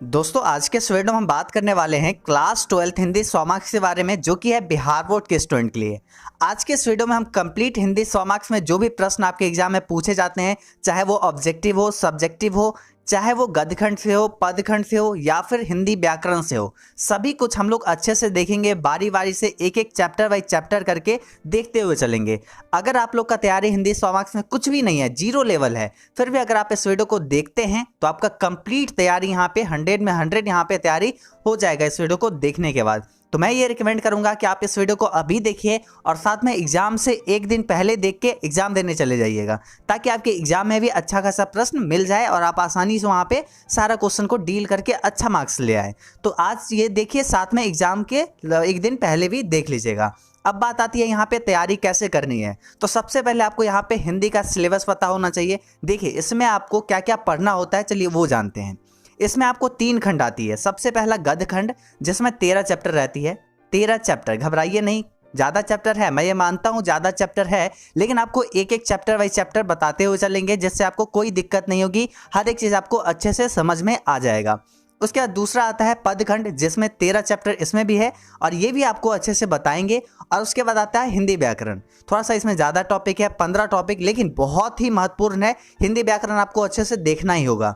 दोस्तों आज के इस वीडियो में हम बात करने वाले हैं क्लास 12th हिंदी 100 मार्क्स के बारे में, जो कि है बिहार बोर्ड के स्टूडेंट के लिए। आज के इस वीडियो में हम कंप्लीट हिंदी 100 मार्क्स में जो भी प्रश्न आपके एग्जाम में पूछे जाते हैं, चाहे वो ऑब्जेक्टिव हो, सब्जेक्टिव हो, चाहे वो गद्यखंड से हो, पदखंड से हो या फिर हिंदी व्याकरण से हो, सभी कुछ हम लोग अच्छे से देखेंगे। बारी बारी से एक एक चैप्टर वाइज चैप्टर करके देखते हुए चलेंगे। अगर आप लोग का तैयारी हिंदी 100 मार्क्स में कुछ भी नहीं है, जीरो लेवल है, फिर भी अगर आप इस वीडियो को देखते हैं तो आपका कंप्लीट तैयारी यहाँ पे 100 में 100 यहाँ पे तैयारी हो जाएगा इस वीडियो को देखने के बाद। तो मैं ये रिकमेंड करूंगा कि आप इस वीडियो को अभी देखिए और साथ में एग्जाम से एक दिन पहले देख के एग्जाम देने चले जाइएगा, ताकि आपके एग्जाम में भी अच्छा खासा प्रश्न मिल जाए और आप आसानी से वहाँ पे सारा क्वेश्चन को डील करके अच्छा मार्क्स ले आए। तो आज ये देखिए, साथ में एग्जाम के एक दिन पहले भी देख लीजिएगा। अब बात आती है यहाँ पे तैयारी कैसे करनी है। तो सबसे पहले आपको यहाँ पे हिंदी का सिलेबस पता होना चाहिए। देखिए इसमें आपको क्या क्या पढ़ना होता है, चलिए वो जानते हैं। इसमें आपको 3 खंड आती है। सबसे पहला गद्य खंड, जिसमें 13 चैप्टर रहती है। 13 चैप्टर, घबराइए नहीं, ज़्यादा चैप्टर है, मैं ये मानता हूँ ज़्यादा चैप्टर है, लेकिन आपको एक एक चैप्टर वाइज चैप्टर बताते हुए चलेंगे, जिससे आपको कोई दिक्कत नहीं होगी, हर एक चीज़ आपको अच्छे से समझ में आ जाएगा। उसके बाद दूसरा आता है पदखंड, जिसमें 13 चैप्टर इसमें भी है और ये भी आपको अच्छे से बताएंगे। और उसके बाद आता है हिंदी व्याकरण। थोड़ा सा इसमें ज़्यादा टॉपिक है, 15 टॉपिक, लेकिन बहुत ही महत्वपूर्ण है। हिंदी व्याकरण आपको अच्छे से देखना ही होगा।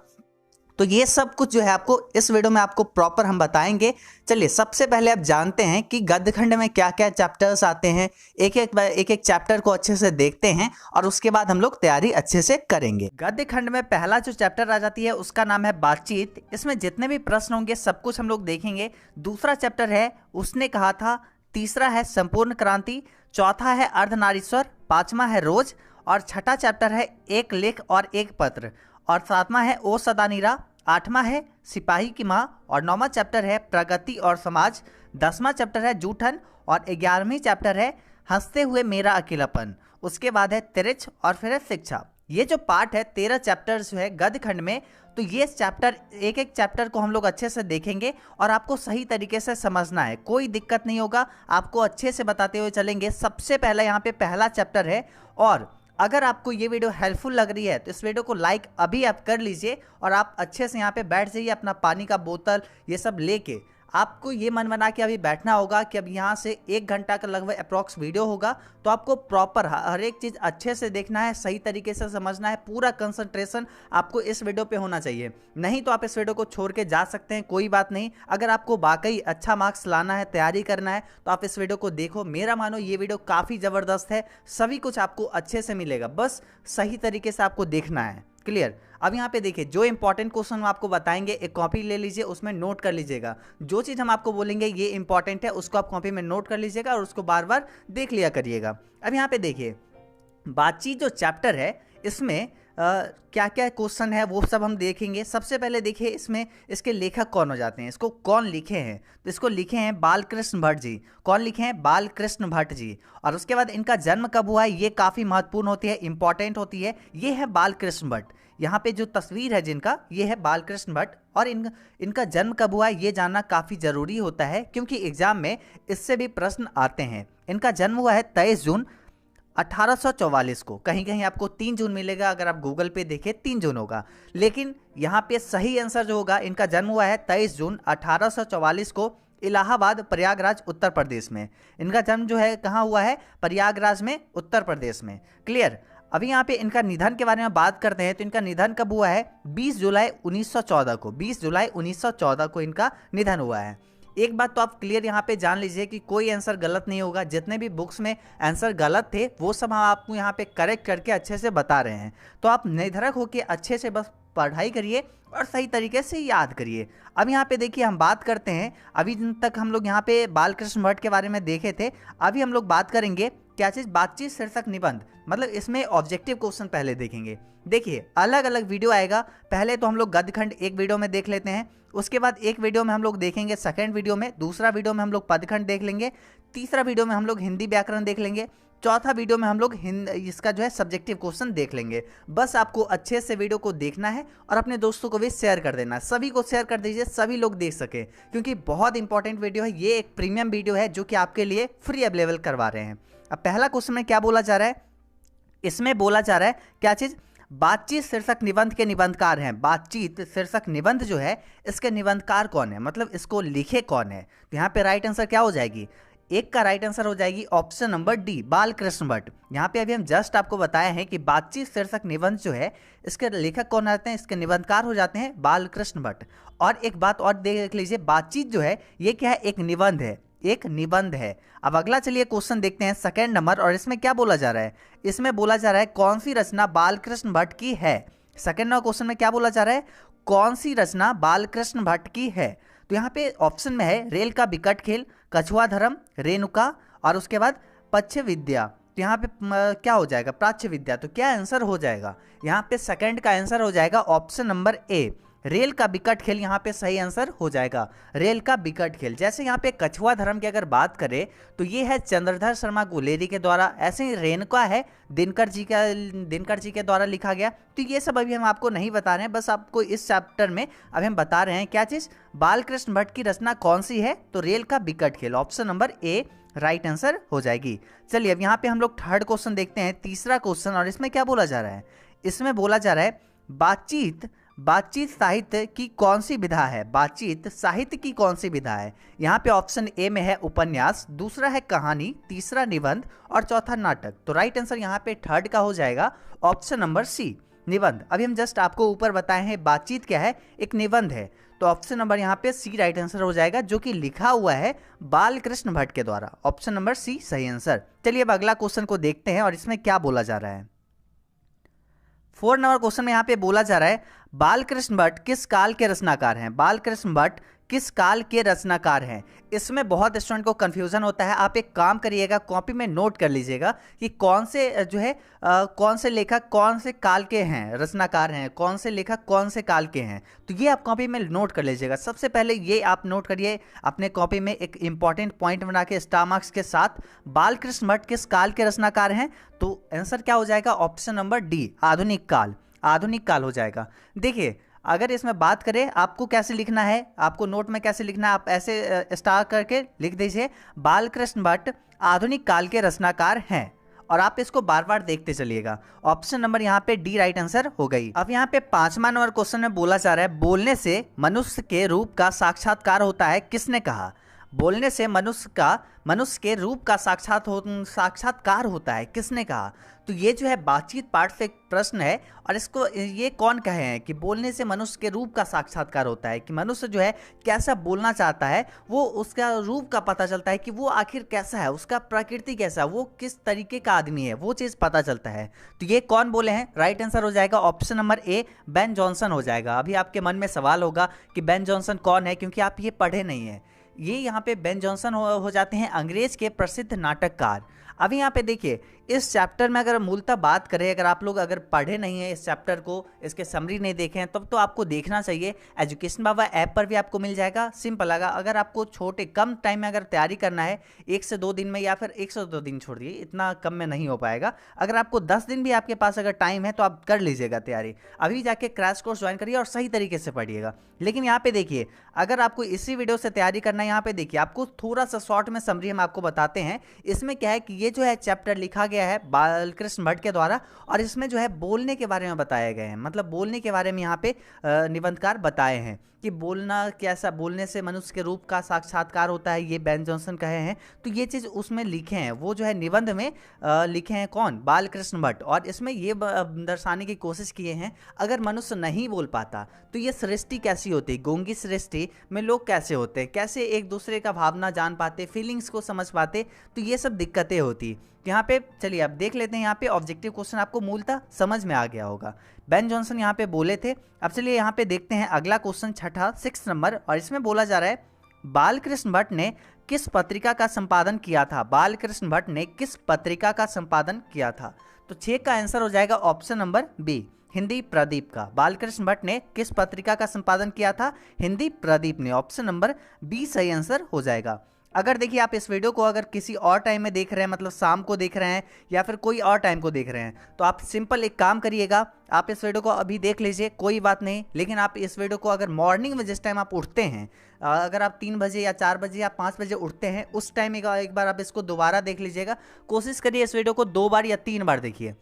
तो ये सब कुछ जो है आपको इस वीडियो में आपको प्रॉपर हम बताएंगे। चलिए सबसे पहले आप जानते हैं कि गद्य खंड में क्या क्या चैप्टर्स आते हैं। एक एक चैप्टर को अच्छे से देखते हैं और उसके बाद हम लोग तैयारी अच्छे से करेंगे। गद्य खंड में पहला जो चैप्टर आ जाती है उसका नाम है बातचीत। इसमें जितने भी प्रश्न होंगे सब कुछ हम लोग देखेंगे। दूसरा चैप्टर है उसने कहा था। तीसरा है संपूर्ण क्रांति। चौथा है अर्धनारीश्वर। पांचवा है रोज। और छठा चैप्टर है एक लेख और एक पत्र। और सातवां है ओ सदानीरा। आठवां है सिपाही की माँ। और 9वां चैप्टर है प्रगति और समाज। 10वां चैप्टर है जूठन। और 11वीं चैप्टर है हंसते हुए मेरा अकेलापन। उसके बाद है तिरछ और फिर है शिक्षा। ये जो पार्ट है 13 चैप्टर्स है गद्य खंड में, तो ये चैप्टर एक एक चैप्टर को हम लोग अच्छे से देखेंगे और आपको सही तरीके से समझना है, कोई दिक्कत नहीं होगा, आपको अच्छे से बताते हुए चलेंगे। सबसे पहला यहाँ पे पहला चैप्टर है। और अगर आपको ये वीडियो हेल्पफुल लग रही है तो इस वीडियो को लाइक अभी आप कर लीजिए और आप अच्छे से यहाँ पे बैठ जाइए, अपना पानी का बोतल ये सब लेके। आपको ये मन बना के अभी बैठना होगा कि अब यहाँ से 1 घंटा का लगभग अप्रॉक्स वीडियो होगा, तो आपको प्रॉपर हर एक चीज़ अच्छे से देखना है, सही तरीके से समझना है, पूरा कंसंट्रेशन आपको इस वीडियो पे होना चाहिए। नहीं तो आप इस वीडियो को छोड़ के जा सकते हैं, कोई बात नहीं। अगर आपको वाकई अच्छा मार्क्स लाना है, तैयारी करना है, तो आप इस वीडियो को देखो। मेरा मानो ये वीडियो काफ़ी ज़बरदस्त है, सभी कुछ आपको अच्छे से मिलेगा, बस सही तरीके से आपको देखना है। क्लियर। अब यहाँ पे देखिए, जो इंपॉर्टेंट क्वेश्चन हम आपको बताएंगे, एक कॉपी ले लीजिए, उसमें नोट कर लीजिएगा। जो चीज़ हम आपको बोलेंगे ये इंपॉर्टेंट है, उसको आप कॉपी में नोट कर लीजिएगा और उसको बार बार देख लिया करिएगा। अब यहाँ पे देखिए, बातचीत जो चैप्टर है इसमें क्या क्या क्वेश्चन है वो सब हम देखेंगे। सबसे पहले देखिए इसमें इसके लेखक कौन हो जाते हैं, इसको कौन लिखे हैं। तो इसको लिखे हैं बालकृष्ण भट्ट जी। कौन लिखे हैं? बालकृष्ण भट्ट जी। और उसके बाद इनका जन्म कब हुआ है, ये काफ़ी महत्वपूर्ण होती है, इंपॉर्टेंट होती है। ये है बालकृष्ण भट्ट। यहाँ पे जो तस्वीर है जिनका, ये है बालकृष्ण भट्ट। और इनका जन्म कब हुआ है ये जानना काफ़ी ज़रूरी होता है, क्योंकि एग्जाम में इससे भी प्रश्न आते हैं। इनका जन्म हुआ है 23 जून 1844 को। कहीं कहीं आपको 3 जून मिलेगा, अगर आप गूगल पे देखें 3 जून होगा, लेकिन यहाँ पे सही आंसर जो होगा, इनका जन्म हुआ है 23 जून 1844 को, इलाहाबाद प्रयागराज उत्तर प्रदेश में। इनका जन्म जो है कहाँ हुआ है? प्रयागराज में, उत्तर प्रदेश में। क्लियर। अभी यहाँ पे इनका निधन के बारे में बात करते हैं, तो इनका निधन कब हुआ है? 20 जुलाई 1914 को। 20 जुलाई 1914 को इनका निधन हुआ है। एक बात तो आप क्लियर यहाँ पे जान लीजिए कि कोई आंसर गलत नहीं होगा। जितने भी बुक्स में आंसर गलत थे वो सब हम आपको यहाँ पे करेक्ट करके अच्छे से बता रहे हैं। तो आप निर्धड़क होकर अच्छे से बस पढ़ाई करिए और सही तरीके से याद करिए। अब यहाँ पे देखिए, हम बात करते हैं, अभी दिन तक हम लोग यहाँ पे बालकृष्ण भट्ट के बारे में देखे थे। अभी हम लोग बात करेंगे क्या चीज़? बातचीत शीर्षक निबंध, मतलब इसमें ऑब्जेक्टिव क्वेश्चन पहले देखेंगे। देखिए अलग अलग वीडियो आएगा। पहले तो हम लोग गद्य खंड एक वीडियो में देख लेते हैं, उसके बाद एक वीडियो में हम लोग देखेंगे सेकंड वीडियो में, दूसरा वीडियो में हम लोग पदखंड देख लेंगे, तीसरा वीडियो में हम लोग हिंदी व्याकरण देख लेंगे, चौथा वीडियो में हम लोग इसका जो है सब्जेक्टिव क्वेश्चन देख लेंगे। बस आपको अच्छे से वीडियो को देखना है और अपने दोस्तों को भी शेयर कर देना है। सभी को शेयर कर दीजिए, सभी लोग देख सके, क्योंकि बहुत इंपॉर्टेंट वीडियो है। ये एक प्रीमियम वीडियो है जो कि आपके लिए फ्री अवेलेबल करवा रहे हैं। अब पहला क्वेश्चन में क्या बोला जा रहा है? इसमें बोला जा रहा है क्या चीज़? बातचीत शीर्षक निबंध के निबंधकार हैं। बातचीत शीर्षक निबंध जो है इसके निबंधकार कौन है, मतलब इसको लिखे कौन है। तो यहाँ पे राइट आंसर क्या हो जाएगी, एक का राइट आंसर हो जाएगी option number D, Balkrishna Bhatt. यहाँ पे अभी हम जस्ट आपको बताया है कि बातचीत शीर्षक निबंध जो है इसके लेखक कौन रहते हैं, इसके निबंधकार हो जाते हैं बालकृष्ण भट्ट। और एक बात और देख लीजिए, बातचीत जो है ये क्या है, एक निबंध है, एक निबंध है। अब अगला चलिए क्वेश्चन देखते हैं सेकंड नंबर, और इसमें क्या बोला जा रहा है, इसमें बोला जा रहा है कौन सी रचना बालकृष्ण भट्ट की है। सेकंड नंबर क्वेश्चन में क्या बोला जा रहा है, कौन सी रचना बालकृष्ण भट्ट की है। तो यहाँ पे ऑप्शन में है रेल का बिकट खेल, कछुआ धर्म, रेणुका और उसके बाद पच्छ विद्या। तो यहाँ पे क्या हो जाएगा, प्राच्य विद्या। तो क्या आंसर हो जाएगा, यहाँ पे सेकंड का आंसर हो जाएगा ऑप्शन नंबर ए, रेल का बिकट खेल। यहाँ पे सही आंसर हो जाएगा रेल का बिकट खेल। जैसे यहाँ पे कछुआ धर्म की अगर बात करें तो ये है चंद्रधर शर्मा गुलेरी के द्वारा, ऐसे ही रेणुका है दिनकर जी के द्वारा लिखा गया। तो ये सब अभी हम आपको नहीं बता रहे हैं, बस आपको इस चैप्टर में अभी हम बता रहे हैं क्या चीज, बालकृष्ण भट्ट की रचना कौन सी है, तो रेल का बिकट खेल, option number A right answer हो जाएगी। चलिए अब यहाँ पे हम लोग थर्ड क्वेश्चन देखते हैं, तीसरा क्वेश्चन, और इसमें क्या बोला जा रहा है, इसमें बोला जा रहा है बातचीत साहित्य की कौन सी विधा है, बातचीत साहित्य की कौन सी विधा है। यहाँ पे ऑप्शन ए में है उपन्यास, दूसरा है कहानी, तीसरा निबंध और चौथा नाटक। तो राइट आंसर यहाँ पे थर्ड का हो जाएगा ऑप्शन नंबर सी, निबंध। अभी हम जस्ट आपको ऊपर बताए हैं बातचीत क्या है, एक निबंध है। तो ऑप्शन नंबर यहाँ पे सी राइट आंसर हो जाएगा, जो कि लिखा हुआ है बालकृष्ण भट्ट के द्वारा, ऑप्शन नंबर सी सही आंसर। चलिए अब अगला क्वेश्चन को देखते हैं और इसमें क्या बोला जा रहा है। 4 नंबर क्वेश्चन में यहाँ पे बोला जा रहा है बालकृष्ण भट्ट किस काल के रचनाकार हैं, बालकृष्ण भट्ट किस काल के रचनाकार हैं। इसमें बहुत स्टूडेंट को कंफ्यूजन होता है, आप एक काम करिएगा कॉपी में नोट कर लीजिएगा कि कौन से जो है कौन से लेखक कौन से काल के हैं, रचनाकार हैं, कौन से लेखक कौन से काल के हैं। तो ये आप कॉपी में नोट कर लीजिएगा। सबसे पहले ये आप नोट करिए अपने कॉपी में एक इंपॉर्टेंट पॉइंट बना के स्टार मार्क्स के साथ, बालकृष्ण भट्ट किस काल के रचनाकार हैं। तो आंसर क्या हो जाएगा, ऑप्शन नंबर डी, आधुनिक काल, आधुनिक काल हो जाएगा। देखिए अगर इसमें बात करें आपको कैसे लिखना है, आपको नोट में कैसे लिखना है, आप ऐसे स्टार करके लिख दीजिए बालकृष्ण भट्ट आधुनिक काल के रचनाकार हैं, और आप इसको बार बार देखते चलिएगा। ऑप्शन नंबर यहाँ पे डी राइट आंसर हो गई। अब यहाँ पे 5वां नंबर क्वेश्चन में बोला जा रहा है बोलने से मनुष्य के रूप का साक्षात्कार होता है, किसने कहा। बोलने से मनुष्य के रूप का साक्षात्कार होता है, किसने कहा। तो ये जो है बातचीत पार्ट से एक प्रश्न है, और इसको ये कौन कहे हैं कि बोलने से मनुष्य के रूप का साक्षात्कार होता है, कि मनुष्य जो है कैसा बोलना चाहता है, वो उसका रूप का पता चलता है कि वो आखिर कैसा है, उसका प्रकृति कैसा, वो किस तरीके का आदमी है, वो चीज़ पता चलता है। तो ये कौन बोले हैं, राइट आंसर हो जाएगा ऑप्शन नंबर ए, बेन जॉनसन हो जाएगा। अभी आपके मन में सवाल होगा कि बेन जॉनसन कौन है, क्योंकि आप ये पढ़े नहीं हैं। ये यहाँ पे बेन जॉनसन हो जाते हैं अंग्रेज के प्रसिद्ध नाटककार। अभी यहाँ पे देखिए इस चैप्टर में अगर मूलतः बात करें, अगर आप लोग अगर पढ़े नहीं हैं इस चैप्टर को, इसके समरी नहीं देखे हैं, तब तो आपको देखना चाहिए। एजुकेशन बाबा ऐप पर भी आपको मिल जाएगा, सिंपल। अगर आपको छोटे कम टाइम में अगर तैयारी करना है, 1 से 2 दिन में, या फिर 1 से 2 दिन छोड़ दिए, इतना कम में नहीं हो पाएगा। अगर आपको 10 दिन भी आपके पास अगर टाइम है तो आप कर लीजिएगा तैयारी। अभी जाके क्रैश कोर्स ज्वाइन करिए और सही तरीके से पढ़िएगा। लेकिन यहाँ पे देखिए अगर आपको इसी वीडियो से तैयारी करना है, यहाँ पे देखिए आपको थोड़ा सा शॉर्ट में समरी हम आपको बताते हैं। इसमें क्या है कि ये जो है चैप्टर लिखा गया है बालकृष्ण भट्ट के द्वारा, और इसमें जो है बोलने के बारे में बताए गए हैं, मतलब बोलने के बारे में यहाँ पे निबंधकार बताए हैं कि बोलना कैसा, बोलने से मनुष्य के रूप का साक्षात्कार होता है, ये बेन जॉनसन कहे हैं। तो ये चीज़ उसमें लिखे हैं, वो जो है निबंध में लिखे हैं कौन, बालकृष्ण भट्ट। और इसमें ये दर्शाने की कोशिश किए हैं अगर मनुष्य नहीं बोल पाता तो ये सृष्टि कैसी होती, गूंगी सृष्टि में लोग कैसे होते, कैसे एक दूसरे का भावना जान पाते, फीलिंग्स को समझ पाते। तो ये सब दिक्कतें होती। यहाँ पे चलिए अब देख लेते हैं, यहाँ पे ऑब्जेक्टिव क्वेश्चन आपको मूलतः समझ में आ गया होगा। बेन जॉनसन यहाँ पे बोले थे। अब चलिए यहाँ पे देखते हैं अगला क्वेश्चन, छठा 6 नंबर, और इसमें बोला जा रहा है बालकृष्ण भट्ट ने किस पत्रिका का संपादन किया था, बालकृष्ण भट्ट ने किस पत्रिका का संपादन किया था। तो 6 का आंसर हो जाएगा option number B, Hindi Pradeep का। बालकृष्ण भट्ट ने किस पत्रिका का संपादन किया था, हिंदी प्रदीप ने, ऑप्शन नंबर बी सही आंसर हो जाएगा। अगर देखिए आप इस वीडियो को अगर किसी और टाइम में देख रहे हैं, मतलब शाम को देख रहे हैं या फिर कोई और टाइम को देख रहे हैं, तो आप सिंपल एक काम करिएगा, आप इस वीडियो को अभी देख लीजिए, कोई बात नहीं। लेकिन आप इस वीडियो को अगर मॉर्निंग में जिस टाइम आप उठते हैं, अगर आप 3 बजे या 4 बजे या 5 बजे उठते हैं, उस टाइम एक बार आप इसको दोबारा देख लीजिएगा। कोशिश करिए इस वीडियो को 2 बार या 3 बार देखिए।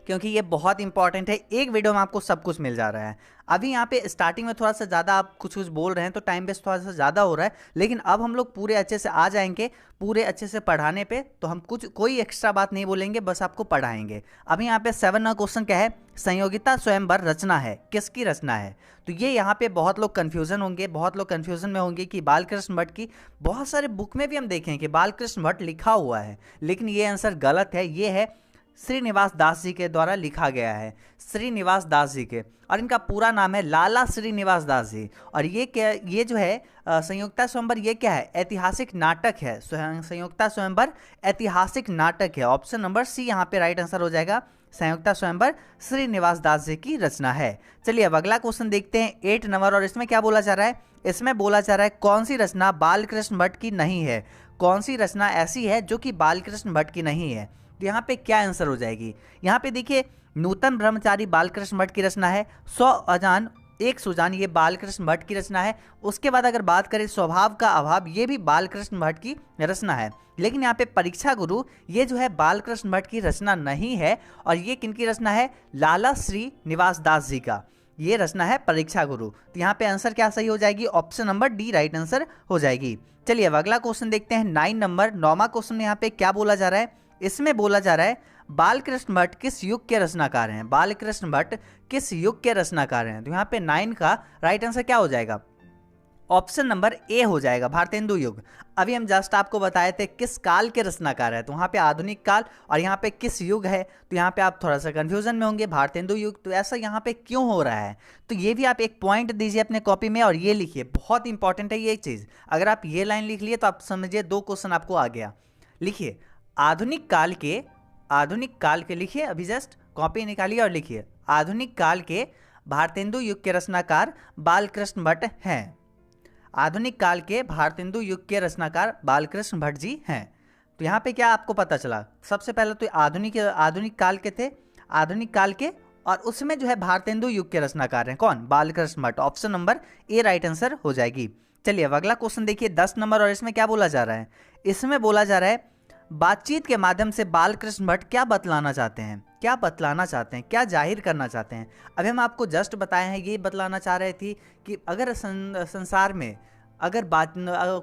क्योंकि ये बहुत इंपॉर्टेंट है। एक वीडियो में आपको सब कुछ मिल जा रहा है। अभी यहाँ पे स्टार्टिंग में थोड़ा सा ज़्यादा आप कुछ बोल रहे हैं तो टाइम वेस्ट थोड़ा सा ज़्यादा हो रहा है, लेकिन अब हम लोग पूरे अच्छे से आ जाएंगे, पूरे अच्छे से पढ़ाने पे। तो हम कोई एक्स्ट्रा बात नहीं बोलेंगे, बस आपको पढ़ाएंगे। अभी यहाँ पे 7 क्वेश्चन क्या है, संयोगिता स्वयंवर रचना है, किसकी रचना है? तो ये यहाँ पे बहुत लोग कन्फ्यूजन होंगे, बहुत लोग कन्फ्यूजन में होंगे कि बालकृष्ण भट्ट की। बहुत सारे बुक में भी हम देखें कि बालकृष्ण भट्ट लिखा हुआ है, लेकिन ये आंसर गलत है। ये है श्रीनिवास दास जी के द्वारा लिखा गया है, श्रीनिवास दास जी के, और इनका पूरा नाम है लाला श्रीनिवास दास जी। और ये क्या, ये जो है संयुक्ता स्वयंवर, ये क्या है? ऐतिहासिक नाटक है। संयुक्ता स्वयंवर ऐतिहासिक नाटक है। ऑप्शन नंबर सी यहाँ पे राइट आंसर हो जाएगा। संयुक्ता स्वयंवर श्रीनिवास दास जी की रचना है। चलिए अब अगला क्वेश्चन देखते हैं, 8 नंबर। और इसमें क्या बोला जा रहा है? इसमें बोला जा रहा है कौन सी रचना बालकृष्ण भट्ट की नहीं है? कौन सी रचना ऐसी है जो कि बालकृष्ण भट्ट की नहीं है? तो यहाँ पे क्या आंसर हो जाएगी? यहाँ पे देखिए, नूतन ब्रह्मचारी बालकृष्ण भट्ट की रचना है। 100 अजान एक सुजान, ये बालकृष्ण भट्ट की रचना है। उसके बाद अगर बात करें स्वभाव का अभाव, ये भी बालकृष्ण भट्ट की रचना है। लेकिन यहाँ पे परीक्षा गुरु, ये जो है बालकृष्ण भट्ट की रचना नहीं है। और ये किनकी रचना है? लाला श्रीनिवास दास जी का ये रचना है, परीक्षा गुरु। तो यहाँ पे आंसर क्या सही हो जाएगी? Option number D right answer हो जाएगी। चलिए अब अगला क्वेश्चन देखते हैं, 9 नंबर। 9वां क्वेश्चन में यहाँ पे क्या बोला जा रहा है? इसमें बोला जा रहा है बालकृष्ण भट्ट किस युग के रचनाकार हैं? बालकृष्ण भट्ट किस युग के रचनाकार हैं? तो यहाँ पे 9 का राइट आंसर क्या हो जाएगा? ऑप्शन नंबर ए हो जाएगा, भारतेंदु युग। अभी हम जस्ट आपको बताए थे किस काल के रचनाकार है, तो वहाँ पे आधुनिक काल, और यहाँ पे किस युग है, तो यहाँ पे आप थोड़ा सा कंफ्यूजन में होंगे, भारतेंदु युग। तो ऐसा यहाँ पे क्यों हो रहा है? तो ये भी आप एक पॉइंट दीजिए अपने कॉपी में और ये लिखिए, बहुत इंपॉर्टेंट है ये चीज़। अगर आप ये लाइन लिख लिए तो आप समझिए 2 क्वेश्चन आपको आ गया। लिखिए आधुनिक काल के लिखिए, अभी जस्ट कॉपी निकालिए और लिखिए आधुनिक काल के भारतेंदु युग के रचनाकार बालकृष्ण भट्ट हैं। आधुनिक काल के भारतेंदु युग के रचनाकार बालकृष्ण भट्ट जी हैं। तो यहाँ पे क्या आपको पता चला? सबसे पहले तो आधुनिक काल के थे, आधुनिक काल के, और उसमें जो है भारतेंदु युग के रचनाकार हैं कौन? Balkrishna Bhatt. Option number A right answer हो जाएगी। चलिए अब अगला क्वेश्चन देखिए, 10 नंबर। और इसमें क्या बोला जा रहा है? इसमें बोला जा रहा है बातचीत के माध्यम से बालकृष्ण भट्ट क्या बतलाना चाहते हैं? क्या बतलाना चाहते हैं, क्या जाहिर करना चाहते हैं? अभी हम आपको जस्ट बताए हैं, ये बतलाना चाह रहे थे कि अगर संसार में अगर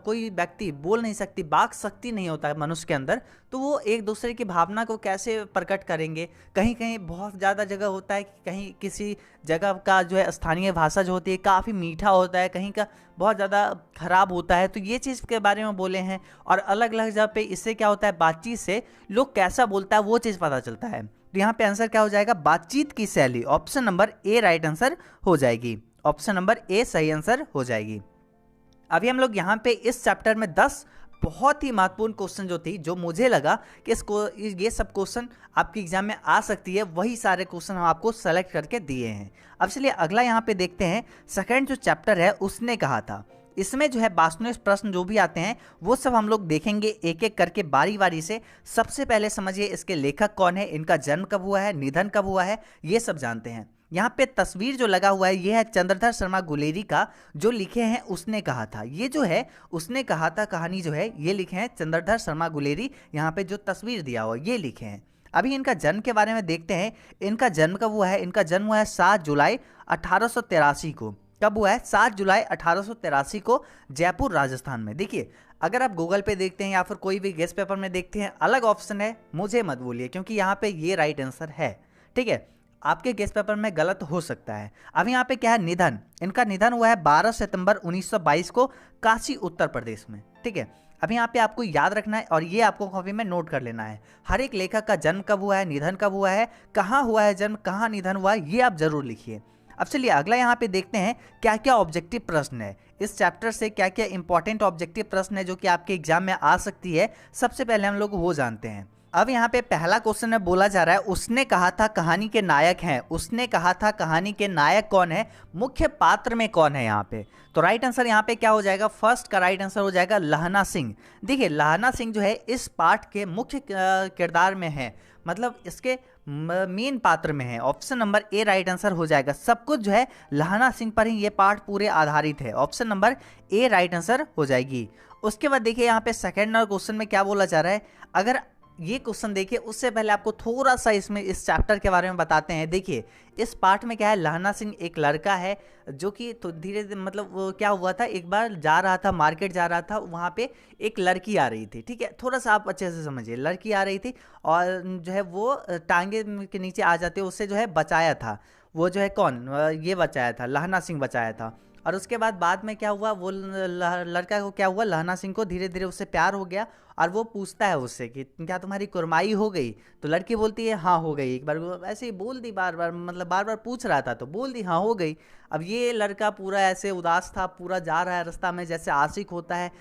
कोई व्यक्ति बोल नहीं सकती, वाक शक्ति नहीं होता है मनुष्य के अंदर, तो वो एक दूसरे की भावना को कैसे प्रकट करेंगे? कहीं कहीं बहुत ज़्यादा जगह होता है कि कहीं किसी जगह का जो है स्थानीय भाषा जो होती है काफ़ी मीठा होता है, कहीं का बहुत ज़्यादा खराब होता है। तो ये चीज़ के बारे में बोले हैं। और अलग अलग जगह पे इससे क्या होता है, बातचीत से लोग कैसा बोलता है वो चीज़ पता चलता है। तो यहाँ पे आंसर क्या हो जाएगा? बातचीत की शैली। Option number A right answer हो जाएगी। ऑप्शन नंबर ए सही आंसर हो जाएगी। अभी हम लोग यहाँ पे इस चैप्टर में 10 बहुत ही महत्वपूर्ण क्वेश्चन जो थी, जो मुझे लगा कि ये सब क्वेश्चन आपके एग्जाम में आ सकती है, वही सारे क्वेश्चन हम आपको सेलेक्ट करके दिए हैं। अब चलिए अगला यहाँ पे देखते हैं, सेकंड जो चैप्टर है उसने कहा था। इसमें जो है वास्तविक प्रश्न जो भी आते हैं वो सब हम लोग देखेंगे एक एक करके बारी बारी से। सबसे पहले समझिए इसके लेखक कौन है, इनका जन्म कब हुआ है, निधन कब हुआ है, ये सब जानते हैं। यहाँ पे तस्वीर जो लगा हुआ है ये है चंद्रधर शर्मा गुलेरी का, जो लिखे हैं उसने कहा था। ये जो है उसने कहा था कहानी जो है ये लिखे हैं चंद्रधर शर्मा गुलेरी। यहाँ पे जो तस्वीर दिया हुआ ये लिखे हैं। अभी इनका जन्म के बारे में देखते हैं, इनका जन्म कब हुआ है? इनका जन्म हुआ है 7 जुलाई 1883 को। कब हुआ है? 7 जुलाई 1883 को, जयपुर राजस्थान में। देखिए अगर आप गूगल पे देखते हैं या फिर कोई भी गेस्ट पेपर में देखते हैं अलग ऑप्शन है, मुझे मत बोलिए, क्योंकि यहाँ पे ये राइट आंसर है। ठीक है, आपके गेस्ट पेपर में गलत हो सकता है। अब यहाँ पे क्या है? निधन, इनका निधन हुआ है 12 सितंबर 1922 को, काशी उत्तर प्रदेश में। ठीक है, अभी यहाँ पे आपको याद रखना है और ये आपको कॉपी में नोट कर लेना है। हर एक लेखक का जन्म कब हुआ है, निधन कब हुआ है, कहाँ हुआ है जन्म, कहाँ निधन हुआ है, ये आप जरूर लिखिए। अब चलिए अगला यहाँ पे देखते हैं क्या क्या ऑब्जेक्टिव प्रश्न है इस चैप्टर से, क्या क्या इंपॉर्टेंट ऑब्जेक्टिव प्रश्न है जो कि आपके एग्जाम में आ सकती है। सबसे पहले हम लोग वो जानते हैं। अब यहाँ पे पहला क्वेश्चन में बोला जा रहा है उसने कहा था कहानी के नायक हैं। उसने कहा था कहानी के नायक कौन है, मुख्य पात्र में कौन है यहाँ पे? तो राइट आंसर यहाँ पे क्या हो जाएगा? फर्स्ट का राइट आंसर हो जाएगा लहना सिंह। देखिए लहना सिंह जो है इस पाठ के मुख्य किरदार में है, मतलब इसके मेन पात्र में है। Option number A right answer हो जाएगा। सब कुछ जो है लहना सिंह पर ही ये पाठ पूरे आधारित है। Option number A right answer हो जाएगी। उसके बाद देखिए यहाँ पे सेकंड क्वेश्चन में क्या बोला जा रहा है, अगर ये क्वेश्चन देखिए, उससे पहले आपको थोड़ा सा इसमें इस चैप्टर के बारे में बताते हैं। देखिए इस पार्ट में क्या है, लहना सिंह एक लड़का है जो कि तो धीरे धीरे मतलब वो क्या हुआ था, एक बार जा रहा था, मार्केट जा रहा था, वहाँ पे एक लड़की आ रही थी। ठीक है, थोड़ा सा आप अच्छे से समझिए, लड़की आ रही थी और जो है वो टांगे के नीचे आ जाते, उससे जो है बचाया था वो जो है कौन, ये बचाया था, लहना सिंह बचाया था। और उसके बाद में क्या हुआ, वो लड़का को क्या हुआ, लहना सिंह को धीरे धीरे उससे प्यार हो गया और वो पूछता है उससे कि क्या तुम्हारी कुरमाई हो गई। तो लड़की बोलती है हाँ हो गई। एक बार वो ऐसे ही बोल दी, बार बार मतलब बार बार पूछ रहा था तो बोल दी हाँ हो गई। अब ये लड़का पूरा ऐसे उदास था, पूरा जा रहा है रास्ता में जैसे आशिक होता है,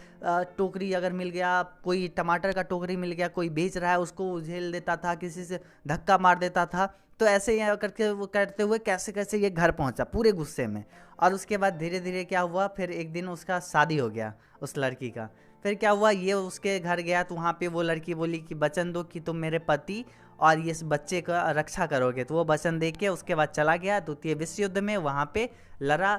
टोकरी अगर मिल गया, कोई टमाटर का टोकरी मिल गया, कोई बेच रहा है उसको उझेल देता था, किसी से धक्का मार देता था। तो ऐसे ही करके वो करते हुए कैसे कैसे ये घर पहुंचा पूरे गुस्से में। और उसके बाद धीरे धीरे क्या हुआ, फिर एक दिन उसका शादी हो गया उस लड़की का। फिर क्या हुआ, ये उसके घर गया तो वहाँ पे वो लड़की बोली कि वचन दो कि तुम मेरे पति और ये इस बच्चे का रक्षा करोगे। तो वो वचन दे के उसके बाद चला गया द्वितीय विश्व युद्ध में, वहाँ पे लड़ा,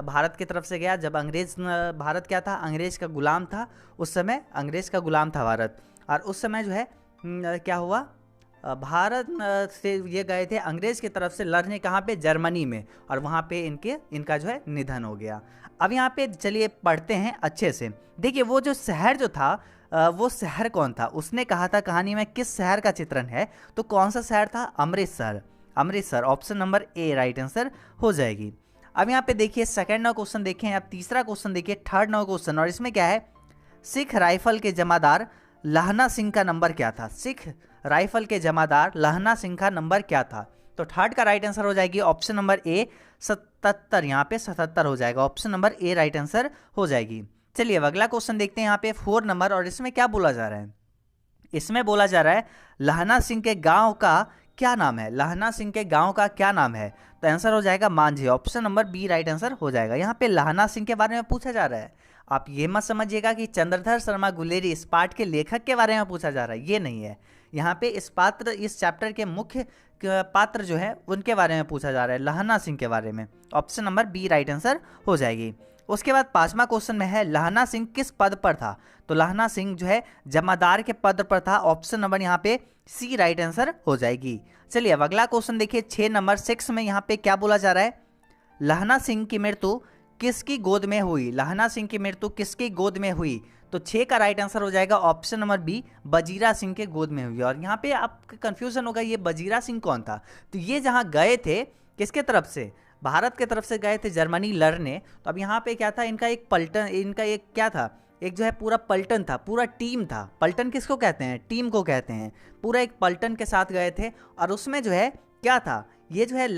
भारत की तरफ से गया। जब अंग्रेज, भारत क्या था, अंग्रेज का गुलाम था उस समय, अंग्रेज का गुलाम था भारत। और उस समय जो है क्या हुआ, भारत से ये गए थे अंग्रेज की तरफ से लड़ने, कहाँ पे, जर्मनी में। और वहाँ पे इनका जो है निधन हो गया। अब यहाँ पे चलिए पढ़ते हैं अच्छे से। देखिए वो जो शहर जो था, वो शहर कौन था, उसने कहा था कहानी में किस शहर का चित्रण है, तो कौन सा शहर था, Amritsar. Amritsar option number A right answer हो जाएगी। अब यहाँ पे देखिए सेकंड नंबर क्वेश्चन देखें, अब तीसरा क्वेश्चन देखिए, थर्ड नंबर क्वेश्चन, और इसमें क्या है, सिख राइफल के जमादार लहना सिंह का नंबर क्या था। सिख राइफल के जमादार लहना सिंह का नंबर क्या था। तो थर्ड का राइट आंसर हो जाएगी ऑप्शन नंबर ए 77, यहाँ पे 77 हो जाएगा, option number A right answer हो जाएगी। चलिए अब अगला क्वेश्चन देखते हैं यहाँ पे 4 नंबर, और इसमें क्या बोला जा रहा है, इसमें बोला जा रहा है लहना सिंह के गांव का क्या नाम है। लहना सिंह के गांव का क्या नाम है, तो आंसर हो जाएगा Manjhi, option number B right answer हो जाएगा। यहाँ पे लहना सिंह के बारे में पूछा जा रहा है, आप ये मत समझिएगा कि चंद्रधर शर्मा गुलेरी इस पाठ के लेखक के बारे में पूछा जा रहा है, ये नहीं है। यहाँ पे इस चैप्टर के मुख्य पात्र जो है उनके बारे में पूछा जा रहा है, लहना सिंह के बारे में, option number B right answer हो जाएगी। उसके बाद 5वां क्वेश्चन में है लहना सिंह किस पद पर था, तो लहना सिंह जो है जमादार के पद पर था, ऑप्शन नंबर यहाँ पे सी राइट आंसर हो जाएगी। चलिए अब अगला क्वेश्चन देखिए 6 नंबर 6 में यहाँ पे क्या बोला जा रहा है, लहना सिंह की मृत्यु किसकी गोद में हुई। लहना सिंह की मृत्यु किसकी गोद में हुई, तो 6 का राइट आंसर हो जाएगा option number B, Bajira Singh के गोद में हुई। और यहाँ पे आपका कंफ्यूजन होगा ये बजीरा सिंह कौन था, तो ये जहाँ गए थे किसके तरफ से, भारत के तरफ से गए थे जर्मनी लड़ने। तो अब यहाँ पे क्या था, इनका एक पलटन, इनका एक क्या था, एक जो है पूरा पलटन था, पूरा टीम था। पलटन किसको कहते हैं, टीम को कहते हैं। पूरा एक पलटन के साथ गए थे और उसमें जो है क्या था, ये जो है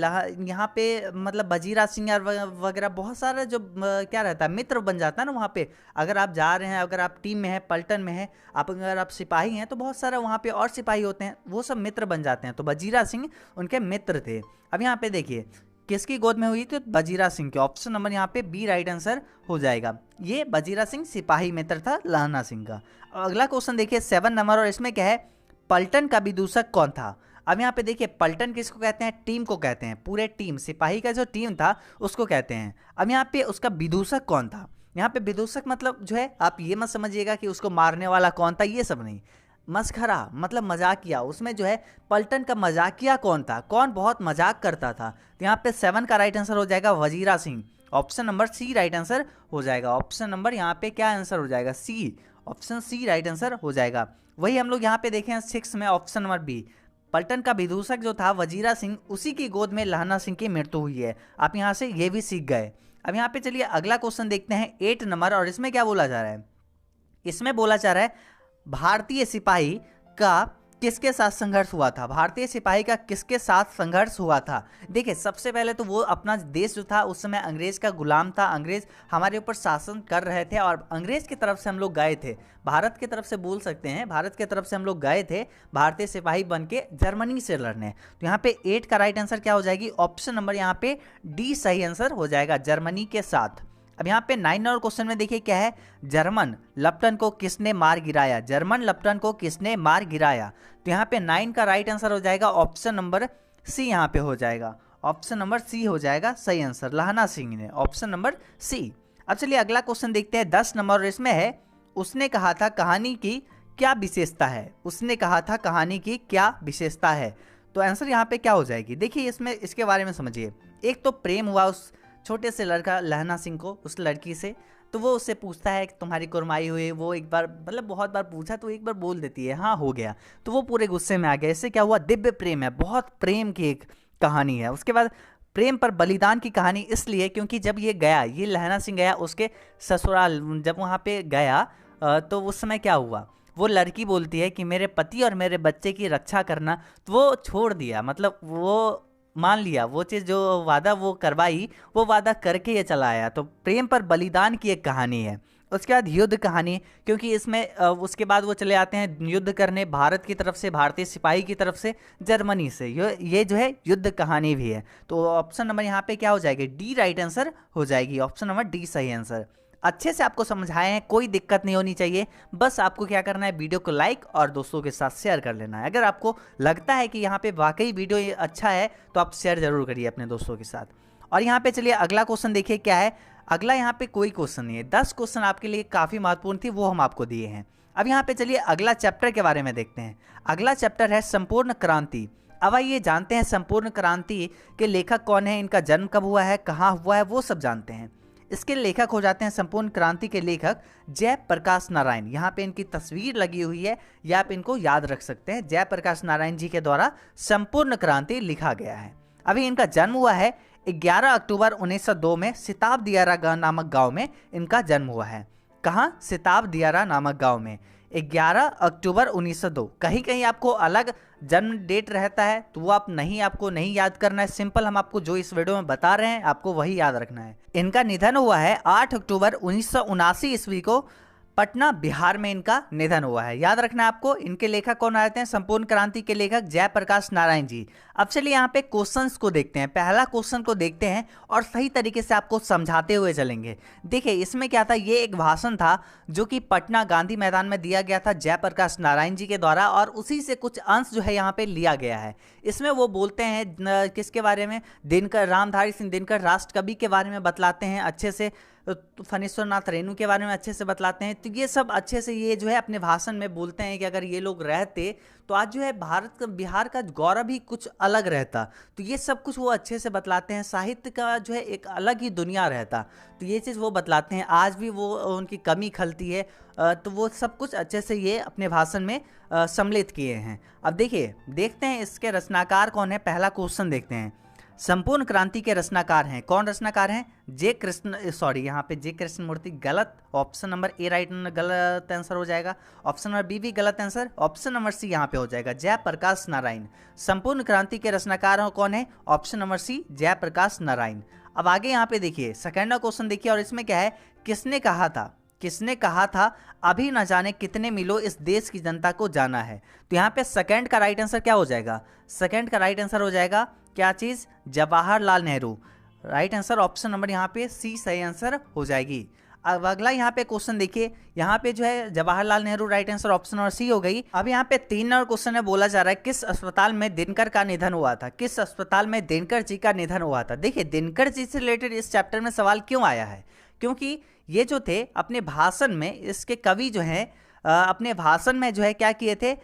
यहाँ पे मतलब बजीरा सिंह वगैरह बहुत सारा जो क्या रहता है, मित्र बन जाता है ना वहाँ पे। अगर आप जा रहे हैं, अगर आप टीम में हैं, पलटन में हैं, अगर आप सिपाही हैं, तो बहुत सारा वहाँ पे और सिपाही होते हैं, वो सब मित्र बन जाते हैं। तो बजीरा सिंह उनके मित्र थे। अब यहाँ पे देखिए किसकी गोद में हुई थी, बजीरा सिंह के, ऑप्शन नंबर यहाँ पे बी राइट आंसर हो जाएगा। ये बजीरा सिंह सिपाही मित्र था लहना सिंह का। अगला क्वेश्चन देखिए 7 नंबर, और इसमें क्या है, पलटन का विदूषक कौन था। अब यहाँ पे देखिए पलटन किसको कहते हैं, टीम को कहते हैं, पूरे टीम, सिपाही का जो टीम था उसको कहते हैं। अब यहाँ पे उसका विदूषक कौन था, यहाँ पे विदूषक मतलब जो है आप ये मत समझिएगा कि उसको मारने वाला कौन था, ये सब नहीं, मस्खरा मतलब मजाकिया, उसमें जो है पलटन का मजाकिया कौन था, कौन बहुत मजाक करता था। तो यहाँ पे 7 का राइट आंसर हो जाएगा Wazira Singh, option number C right answer हो जाएगा। ऑप्शन नंबर यहाँ पे क्या आंसर हो जाएगा, सी, ऑप्शन सी राइट आंसर हो जाएगा। वही हम लोग यहाँ पे देखें 6 में, ऑप्शन नंबर बी, पलटन का विदूषक जो था वजीरा सिंह, उसी की गोद में लहना सिंह की मृत्यु हुई है। आप यहाँ से ये भी सीख गए। अब यहाँ पे चलिए अगला क्वेश्चन देखते हैं 8 नंबर, और इसमें क्या बोला जा रहा है, इसमें बोला जा रहा है भारतीय सिपाही का किसके साथ संघर्ष हुआ था। भारतीय सिपाही का किसके साथ संघर्ष हुआ था। देखिए सबसे पहले तो वो अपना देश जो था उस समय अंग्रेज का गुलाम था, अंग्रेज हमारे ऊपर शासन कर रहे थे और अंग्रेज की तरफ से हम लोग गए थे, भारत की तरफ से बोल सकते हैं, भारत की तरफ से हम लोग गए थे भारतीय सिपाही बन के जर्मनी से लड़ने। तो यहाँ पे 8 का राइट आंसर क्या हो जाएगी, ऑप्शन नंबर यहाँ पे डी सही आंसर हो जाएगा, जर्मनी के साथ। अब यहाँ पे 9 नंबर क्वेश्चन में देखिए क्या है, जर्मन लप्टन को किसने मार गिराया, जर्मन लप्टन को किसने मार गिराया। तो यहाँ पे 9 का राइट आंसर हो जाएगा ऑप्शन नंबर सी, यहाँ पे हो जाएगा ऑप्शन नंबर सी हो जाएगा सही आंसर, लहना सिंह ने, ऑप्शन नंबर सी। अब चलिए अगला क्वेश्चन देखते हैं 10 नंबर, इसमें है उसने कहा था कहानी की क्या विशेषता है? उसने कहा था कहानी की क्या विशेषता है? तो आंसर यहाँ पे क्या हो जाएगी? देखिए इसमें इसके बारे में समझिए। एक तो प्रेम हुआ उस छोटे से लड़का लहना सिंह को उस लड़की से, तो वो उससे पूछता है कि तुम्हारी कुरमाई हुई। वो एक बार मतलब बहुत बार पूछा तो एक बार बोल देती है हाँ हो गया, तो वो पूरे गुस्से में आ गया। इससे क्या हुआ? दिव्य प्रेम है, बहुत प्रेम की एक कहानी है। उसके बाद प्रेम पर बलिदान की कहानी इसलिए क्योंकि जब ये गया, ये लहना सिंह गया उसके ससुराल, जब वहाँ पे गया तो उस समय क्या हुआ? वो लड़की बोलती है कि मेरे पति और मेरे बच्चे की रक्षा करना, तो वो छोड़ दिया, मतलब वो मान लिया वो चीज़, जो वादा वो करवाई वो वादा करके ये चला आया। तो प्रेम पर बलिदान की एक कहानी है। उसके बाद युद्ध कहानी, क्योंकि इसमें उसके बाद वो चले आते हैं युद्ध करने भारत की तरफ से, भारतीय सिपाही की तरफ से जर्मनी से। ये जो है युद्ध कहानी भी है। तो ऑप्शन नंबर यहाँ पे क्या हो जाएगी? डी राइट आंसर हो जाएगी। ऑप्शन नंबर डी सही आंसर। अच्छे से आपको समझाए हैं, कोई दिक्कत नहीं होनी चाहिए। बस आपको क्या करना है, वीडियो को लाइक और दोस्तों के साथ शेयर कर लेना है। अगर आपको लगता है कि यहाँ पे वाकई वीडियो अच्छा है तो आप शेयर जरूर करिए अपने दोस्तों के साथ। और यहाँ पे चलिए अगला क्वेश्चन देखिए क्या है। अगला यहाँ पे कोई क्वेश्चन नहीं है, 10 क्वेश्चन आपके लिए काफ़ी महत्वपूर्ण थी, वो हम आपको दिए हैं। अब यहाँ पे चलिए अगला चैप्टर के बारे में देखते हैं। अगला चैप्टर है संपूर्ण क्रांति। अब आइए जानते हैं संपूर्ण क्रांति के लेखक कौन है, इनका जन्म कब हुआ है, कहाँ हुआ है, वो सब जानते हैं। इसके लेखक हो जाते हैं, संपूर्ण क्रांति के लेखक जयप्रकाश नारायण। यहाँ पे इनकी तस्वीर लगी हुई है, या आप इनको याद रख सकते हैं। जयप्रकाश नारायण जी के द्वारा संपूर्ण क्रांति लिखा गया है। अभी इनका जन्म हुआ है 11 अक्टूबर 1902 में सिताब दियारा नामक गांव में इनका जन्म हुआ है। कहाँ? सिताब दियारा नामक गांव में 11 अक्टूबर 1902। कहीं कहीं आपको अलग जन्म डेट रहता है तो वो आपको नहीं याद करना है। सिंपल हम आपको जो इस वीडियो में बता रहे हैं आपको वही याद रखना है। इनका निधन हुआ है 8 अक्टूबर 1979 ईस्वी को, पटना बिहार में इनका निधन हुआ है। याद रखना है आपको। इनके लेखक कौन आते हैं? संपूर्ण क्रांति के लेखक जयप्रकाश नारायण जी। अब चलिए यहाँ पे क्वेश्चंस को देखते हैं। पहला क्वेश्चन को देखते हैं और सही तरीके से आपको समझाते हुए चलेंगे। देखिए इसमें क्या था, ये एक भाषण था जो कि पटना गांधी मैदान में दिया गया था जयप्रकाश नारायण जी के द्वारा, और उसी से कुछ अंश जो है यहाँ पे लिया गया है। इसमें वो बोलते हैं किसके बारे में? दिनकर, रामधारी सिंह दिनकर राष्ट्र कवि के बारे में बतलाते हैं अच्छे से, फणीश्वर नाथ रेणु के बारे में अच्छे से बतलाते हैं। तो ये सब अच्छे से ये जो है अपने भाषण में बोलते हैं कि अगर ये लोग रहते तो आज जो है भारत का, बिहार का गौरव ही कुछ अलग रहता। तो ये सब कुछ वो अच्छे से बतलाते हैं। साहित्य का जो है एक अलग ही दुनिया रहता, तो ये चीज़ वो बतलाते हैं। आज भी वो उनकी कमी खलती है, तो वो सब कुछ अच्छे से ये अपने भाषण में सम्मिलित किए हैं। अब देखते हैं इसके रचनाकार कौन है। पहला क्वेश्चन देखते हैं। संपूर्ण क्रांति के रचनाकार हैं, कौन रचनाकार हैं? यहाँ पे जे कृष्ण मूर्ति गलत। ऑप्शन नंबर ए राइट गलत आंसर हो जाएगा। ऑप्शन नंबर बी भी गलत आंसर। ऑप्शन नंबर सी यहाँ पे हो जाएगा जयप्रकाश नारायण। संपूर्ण क्रांति के रचनाकार कौन है? Option number C Jayaprakash Narayan. अब आगे यहाँ पे देखिए सेकंड क्वेश्चन देखिए, और इसमें क्या है, किसने कहा था? किसने कहा था अभी न जाने कितने मिलो इस देश की जनता को जाना है? तो यहाँ पे सेकंड का राइट आंसर क्या हो जाएगा? सेकंड का राइट आंसर हो जाएगा क्या चीज़? Jawaharlal Nehru. Right answer option number यहाँ पे सी सही आंसर हो जाएगी। अब अगला यहाँ पे क्वेश्चन देखिए, यहाँ पे जो है Jawaharlal Nehru right answer option number C हो गई। अब यहाँ पे 3 नंबर क्वेश्चन में बोला जा रहा है किस अस्पताल में दिनकर का निधन हुआ था? किस अस्पताल में दिनकर जी का निधन हुआ था? देखिए दिनकर जी से रिलेटेड इस चैप्टर में सवाल क्यों आया है, क्योंकि ये जो थे अपने भाषण में, इसके कवि जो हैं अपने भाषण में जो है क्या किए थे,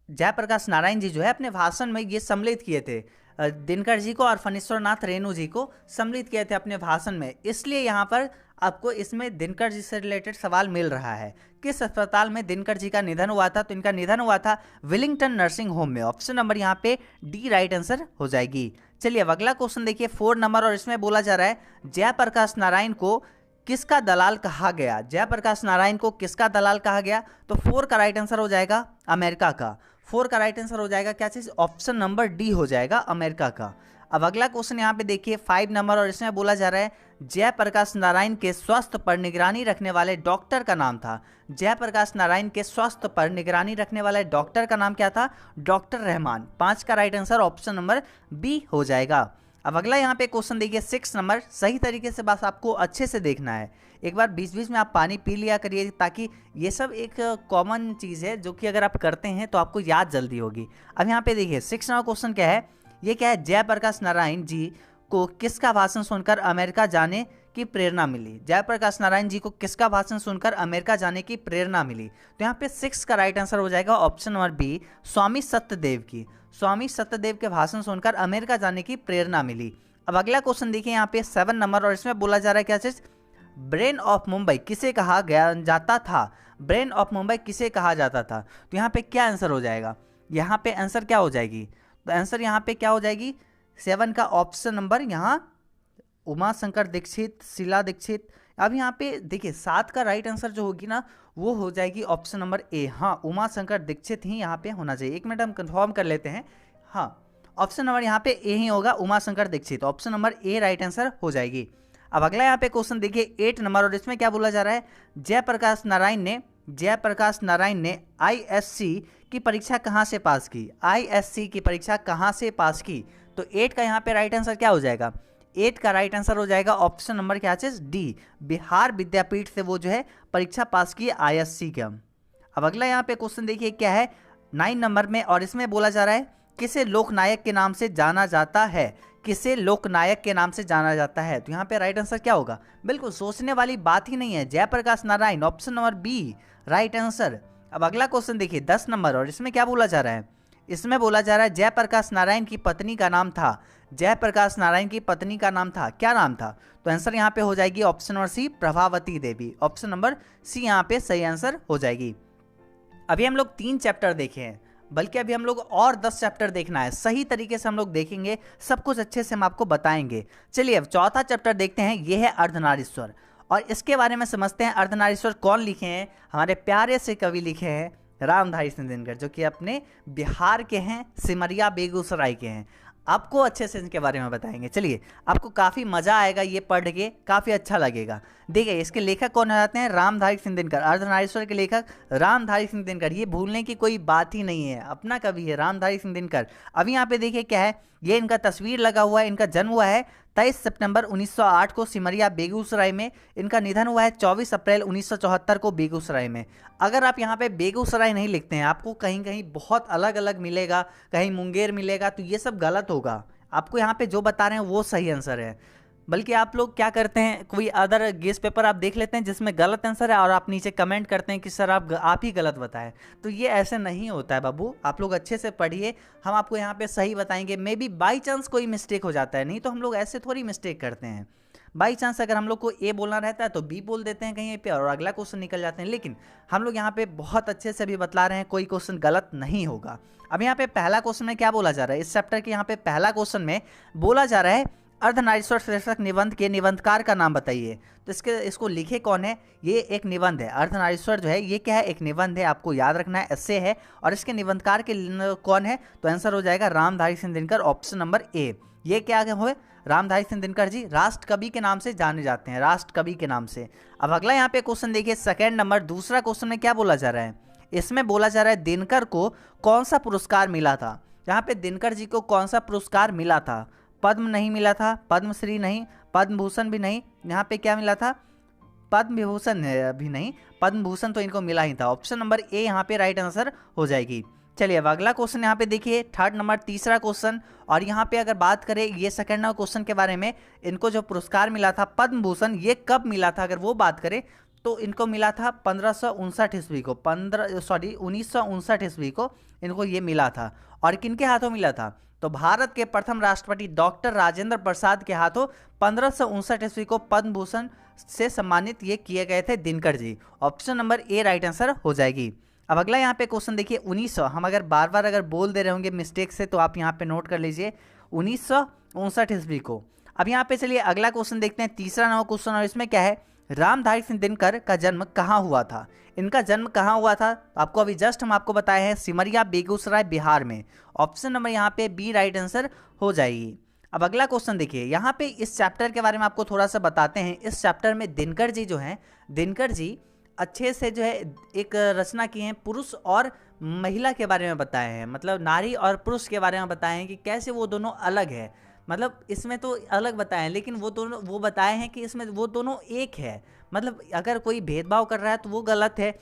जयप्रकाश नारायण जी जो है अपने भाषण में ये सम्मिलित किए थे दिनकर जी को और फणीश्वर नाथ रेणु जी को सम्मिलित किए थे अपने भाषण में। इसलिए यहाँ पर आपको इसमें दिनकर जी से रिलेटेड सवाल मिल रहा है। किस अस्पताल में दिनकर जी का निधन हुआ था? तो इनका निधन हुआ था विलिंगटन नर्सिंग होम में। ऑप्शन नंबर यहाँ पे डी राइट आंसर हो जाएगी। चलिए अब अगला क्वेश्चन देखिए 4 नंबर, और इसमें बोला जा रहा है जयप्रकाश नारायण को किसका दलाल कहा गया? जयप्रकाश नारायण को किसका दलाल कहा गया? तो 4 का राइट आंसर हो जाएगा अमेरिका का। 4 का राइट आंसर हो जाएगा क्या चीज? ऑप्शन नंबर डी हो जाएगा अमेरिका का। अब अगला क्वेश्चन यहाँ पे देखिए 5 नंबर, और इसमें बोला जा रहा है जयप्रकाश नारायण के स्वास्थ्य पर निगरानी रखने वाले डॉक्टर का नाम था। जयप्रकाश नारायण के स्वास्थ्य पर निगरानी रखने वाले डॉक्टर का नाम क्या था? डॉक्टर रहमान। 5 का right answer option number B हो जाएगा। अब अगला यहाँ पे क्वेश्चन देखिए 6 नंबर, सही तरीके से बस आपको अच्छे से देखना है। एक बार बीच बीच में आप पानी पी लिया करिए, ताकि ये सब एक कॉमन चीज़ है जो कि अगर आप करते हैं तो आपको याद जल्दी होगी। अब यहाँ पे देखिए 6 नंबर क्वेश्चन क्या है, ये क्या है? जयप्रकाश नारायण जी को किसका भाषण सुनकर अमेरिका जाने की प्रेरणा मिली? जयप्रकाश नारायण जी को किसका भाषण सुनकर अमेरिका जाने की प्रेरणा मिली? तो यहाँ पे 6 का राइट आंसर हो जाएगा ऑप्शन नंबर बी, स्वामी सत्यदेव की। स्वामी सत्यदेव के भाषण सुनकर अमेरिका जाने की प्रेरणा मिली। अब अगला क्वेश्चन देखिए यहाँ पे 7 नंबर, और इसमें बोला जा रहा है क्या चीज? ब्रेन ऑफ मुंबई किसे कहा गया जाता था? ब्रेन ऑफ मुंबई किसे कहा जाता था? तो यहाँ पे क्या आंसर हो जाएगा? यहाँ पे आंसर क्या हो जाएगी? तो आंसर यहाँ पे क्या हो जाएगी? 7 का ऑप्शन नंबर यहाँ उमा शंकर दीक्षित, शीला दीक्षित। अब यहाँ पे देखिए 7 का राइट आंसर जो होगी ना वो हो जाएगी ऑप्शन नंबर ए। हाँ, उमा शंकर दीक्षित ही यहाँ पे होना चाहिए। 1 मिनट हम कंफर्म कर लेते हैं। हाँ, ऑप्शन नंबर यहाँ पे ए ही होगा, Uma Shankar Dixit. Option number A right answer हो जाएगी। अब अगला यहाँ पे क्वेश्चन देखिए 8 नंबर, और इसमें क्या बोला जा रहा है? जयप्रकाश नारायण ने आईएससी की परीक्षा कहाँ से पास की? आईएससी की परीक्षा कहाँ से पास की? तो 8 का यहाँ पे राइट आंसर क्या हो जाएगा? 8 का राइट आंसर हो जाएगा ऑप्शन नंबर क्या है? डी, बिहार विद्यापीठ से वो जो है परीक्षा पास की आईएससी का। अब अगला यहाँ पे क्वेश्चन देखिए क्या है 9 नंबर में, और इसमें बोला जा रहा है किसे लोकनायक के नाम से जाना जाता है? किसे लोकनायक के नाम से जाना जाता है? तो यहाँ पे राइट आंसर क्या होगा? बिल्कुल सोचने वाली बात ही नहीं है, Jayaprakash Narayan, option number B right answer. अब अगला क्वेश्चन देखिए 10 नंबर, और इसमें क्या बोला जा रहा है? इसमें बोला जा रहा है जयप्रकाश नारायण की पत्नी का नाम था। जयप्रकाश नारायण की पत्नी का नाम था, क्या नाम था? तो आंसर यहाँ पे हो जाएगी ऑप्शन नंबर सी, प्रभावती देवी। ऑप्शन नंबर सी यहाँ पे सही आंसर हो जाएगी। अभी हम लोग 3 चैप्टर देखे हैं, बल्कि अभी हम लोग और 10 चैप्टर देखना है। सही तरीके से हम लोग देखेंगे, सब कुछ अच्छे से हम आपको बताएंगे। चलिए अब चौथा चैप्टर देखते हैं, ये है अर्धनारीश्वर, और इसके बारे में समझते हैं। अर्धनारीश्वर कौन लिखे हैं? हमारे प्यारे से कवि लिखे हैं रामधारी सिंह दिनकर, जो कि अपने बिहार के हैं, सिमरिया बेगूसराय के हैं। आपको अच्छे से इनके बारे में बताएंगे। चलिए, आपको काफ़ी मज़ा आएगा ये पढ़ के, काफ़ी अच्छा लगेगा। देखिए इसके लेखक कौन हो जाते हैं? रामधारी सिंह दिनकर। अर्धनारीश्वर के लेखक रामधारी सिंह दिनकर, ये भूलने की कोई बात ही नहीं है, अपना कवि है रामधारी सिंह दिनकर। अभी यहाँ पे देखिए क्या है, ये इनका तस्वीर लगा हुआ है। इनका जन्म हुआ है 23 सितंबर 1908 को सिमरिया बेगूसराय में। इनका निधन हुआ है 24 अप्रैल 1974 को बेगूसराय में। अगर आप यहाँ पे बेगूसराय नहीं लिखते हैं, आपको कहीं कहीं बहुत अलग अलग मिलेगा, कहीं मुंगेर मिलेगा, तो ये सब गलत होगा। आपको यहाँ पे जो बता रहे हैं वो सही आंसर है। बल्कि आप लोग क्या करते हैं, कोई अदर गेस पेपर आप देख लेते हैं जिसमें गलत आंसर है, और आप नीचे कमेंट करते हैं कि सर आप ही गलत बताएं। तो ये ऐसे नहीं होता है बाबू, आप लोग अच्छे से पढ़िए, हम आपको यहाँ पे सही बताएंगे। मे बी बाई चांस कोई मिस्टेक हो जाता है, नहीं तो हम लोग ऐसे थोड़ी मिस्टेक करते हैं। बाई चांस अगर हम लोग को ए बोलना रहता है तो बी बोल देते हैं कहीं पे, और अगला क्वेश्चन निकल जाते हैं। लेकिन हम लोग यहाँ पे बहुत अच्छे से भी बतला रहे हैं, कोई क्वेश्चन गलत नहीं होगा। अब यहाँ पे पहला क्वेश्चन में क्या बोला जा रहा है? इस चैप्टर के यहाँ पे पहला क्वेश्चन में बोला जा रहा है अर्धनारीश्वर शीर्षक निबंध के निबंधकार का नाम बताइए। तो इसको लिखे कौन है? ये एक निबंध है। अर्धनारीश्वर जो है ये क्या है? एक निबंध है, आपको याद रखना है, एस्से है। और इसके निबंधकार के कौन है? तो आंसर हो जाएगा रामधारी सिंह दिनकर, ऑप्शन नंबर ए। ये क्या हुए? रामधारी सिंह दिनकर जी राष्ट्र कवि के नाम से जाने जाते हैं, राष्ट्र कवि के नाम से। अब अगला यहाँ पे क्वेश्चन देखिए सेकेंड नंबर, दूसरा क्वेश्चन में क्या बोला जा रहा है? इसमें बोला जा रहा है दिनकर को कौन सा पुरस्कार मिला था? यहाँ पे दिनकर जी को कौन सा पुरस्कार मिला था? पद्म नहीं मिला था, पद्मश्री नहीं, पद्म भूषण भी नहीं, यहाँ पे क्या मिला था? पद्म विभूषण भी नहीं, पद्म भूषण तो इनको मिला ही था। ऑप्शन नंबर ए यहाँ पे राइट आंसर हो जाएगी। चलिए अब अगला क्वेश्चन यहाँ पे देखिए थर्ड नंबर, तीसरा क्वेश्चन, और यहाँ पे अगर बात करें ये सेकंड नंबर क्वेश्चन के बारे में, इनको जो पुरस्कार मिला था पद्म भूषण, ये कब मिला था? अगर वो बात करें तो इनको मिला था 1559 ईस्वी को, 1959 ईस्वी को इनको ये मिला था। और किनके हाथों मिला था? तो भारत के प्रथम राष्ट्रपति डॉक्टर राजेंद्र प्रसाद के हाथों 1559 ईस्वी को पद्म भूषण से सम्मानित ये किए गए थे Dinkar ji. Option number A right answer हो जाएगी। अब अगला यहाँ पे क्वेश्चन देखिए 1900, हम अगर बार बार अगर बोल दे रहे होंगे मिस्टेक से तो आप यहाँ पे नोट कर लीजिए 1959 ईस्वी को। अब यहाँ पे चलिए अगला क्वेश्चन देखते हैं, तीसरा नंबर क्वेश्चन, और इसमें क्या है? रामधारी सिंह दिनकर का जन्म कहाँ हुआ था? इनका जन्म कहाँ हुआ था? आपको अभी जस्ट हम आपको बताए हैं सिमरिया बेगूसराय बिहार में। ऑप्शन नंबर यहाँ पे बी राइट आंसर हो जाएगी। अब अगला क्वेश्चन देखिए, यहाँ पे इस चैप्टर के बारे में आपको थोड़ा सा बताते हैं। इस चैप्टर में दिनकर जी जो हैं, दिनकर जी अच्छे से जो है एक रचना की हैं, पुरुष और महिला के बारे में बताए हैं, मतलब नारी और पुरुष के बारे में बताए हैं कि कैसे वो दोनों अलग है। मतलब इसमें तो अलग बताए हैं, लेकिन वो दोनों वो बताए हैं कि इसमें वो दोनों एक है, मतलब अगर कोई भेदभाव कर रहा है तो वो गलत है।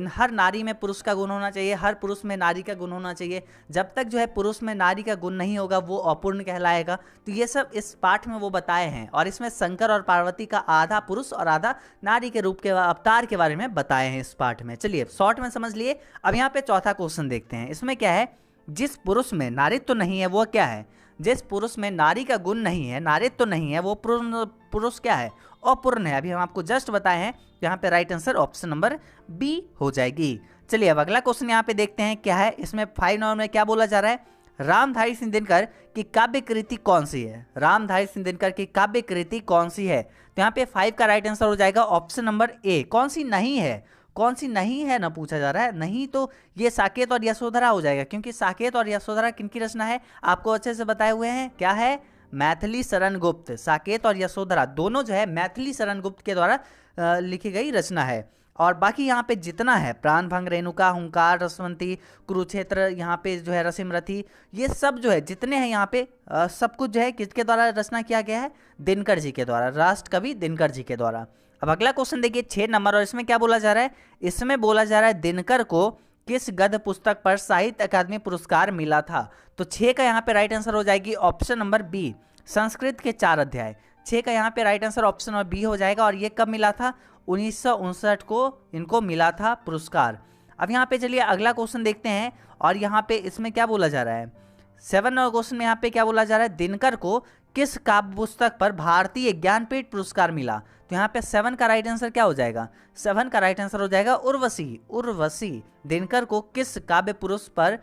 हर नारी में पुरुष का गुण होना चाहिए, हर पुरुष में नारी का गुण होना चाहिए। जब तक जो है पुरुष में नारी का गुण नहीं होगा वो अपूर्ण कहलाएगा। तो ये सब इस पाठ में वो बताए हैं, और इसमें शंकर और पार्वती का आधा पुरुष और आधा नारी के रूप के अवतार के बारे में बताए हैं इस पाठ में। चलिए शॉर्ट में समझ लिए। अब यहाँ पे चौथा क्वेश्चन देखते हैं। इसमें क्या है, जिस पुरुष में नारीत्व नहीं है वो क्या है, जिस पुरुष में नारी का गुण नहीं है, नारीत्व नहीं है, वो पुरुष क्या है, अपूर्ण है। अभी हम आपको जस्ट बताए हैं। यहाँ पे right answer option number B हो जाएगी। चलिए अब अगला क्वेश्चन यहाँ पे देखते हैं क्या है। इसमें 5 नंबर में क्या बोला जा रहा है, रामधारी सिंह दिनकर की काव्य कृति कौन सी है, रामधारी सिंह दिनकर की काव्य कृति कौन सी है। तो यहाँ पे 5 का राइट आंसर हो जाएगा ऑप्शन नंबर ए। कौन सी नहीं है, कौन सी नहीं है ना पूछा जा रहा है, नहीं तो ये साकेत और यशोधरा हो जाएगा, क्योंकि साकेत और यशोधरा किनकी रचना है आपको अच्छे से बताए हुए हैं। क्या है, मैथिली शरण गुप्त। साकेत और यशोधरा दोनों जो है मैथिली शरण गुप्त के द्वारा लिखी गई रचना है। और बाकी यहाँ पे जितना है, प्राण भंग, रेणुका, हुंकार, रसवंती, कुरुक्षेत्र, यहाँ पे जो है रसिमरथी, ये सब जो है जितने हैं यहाँ पे सब कुछ जो है किसके द्वारा रचना किया गया है, दिनकर जी के द्वारा, राष्ट्र कवि दिनकर जी के द्वारा। अब अगला क्वेश्चन देखिए 6 नंबर, और इसमें क्या बोला जा रहा है, इसमें बोला जा रहा है दिनकर को किस गद्य पुस्तक पर साहित्य अकादमी पुरस्कार मिला था। तो 6 का यहाँ पे राइट आंसर हो जाएगी ऑप्शन नंबर बी, संस्कृत के 4 अध्याय। 6 का यहाँ पे right answer option number B हो जाएगा। और ये कब मिला था, 1959 को इनको मिला था पुरस्कार। अब यहाँ पे चलिए अगला क्वेश्चन देखते हैं, और यहाँ पे इसमें क्या बोला जा रहा है, 7 नंबर क्वेश्चन में यहाँ पे क्या बोला जा रहा है, दिनकर को किस काव्य पुस्तक पर भारतीय ज्ञानपीठ पुरस्कार मिला। तो यहाँ पे 7 का राइट आंसर क्या हो जाएगा, 7 का राइट आंसर हो जाएगा उर्वशी। उर्वशी, दिनकर को किस काव्य पुरुष पर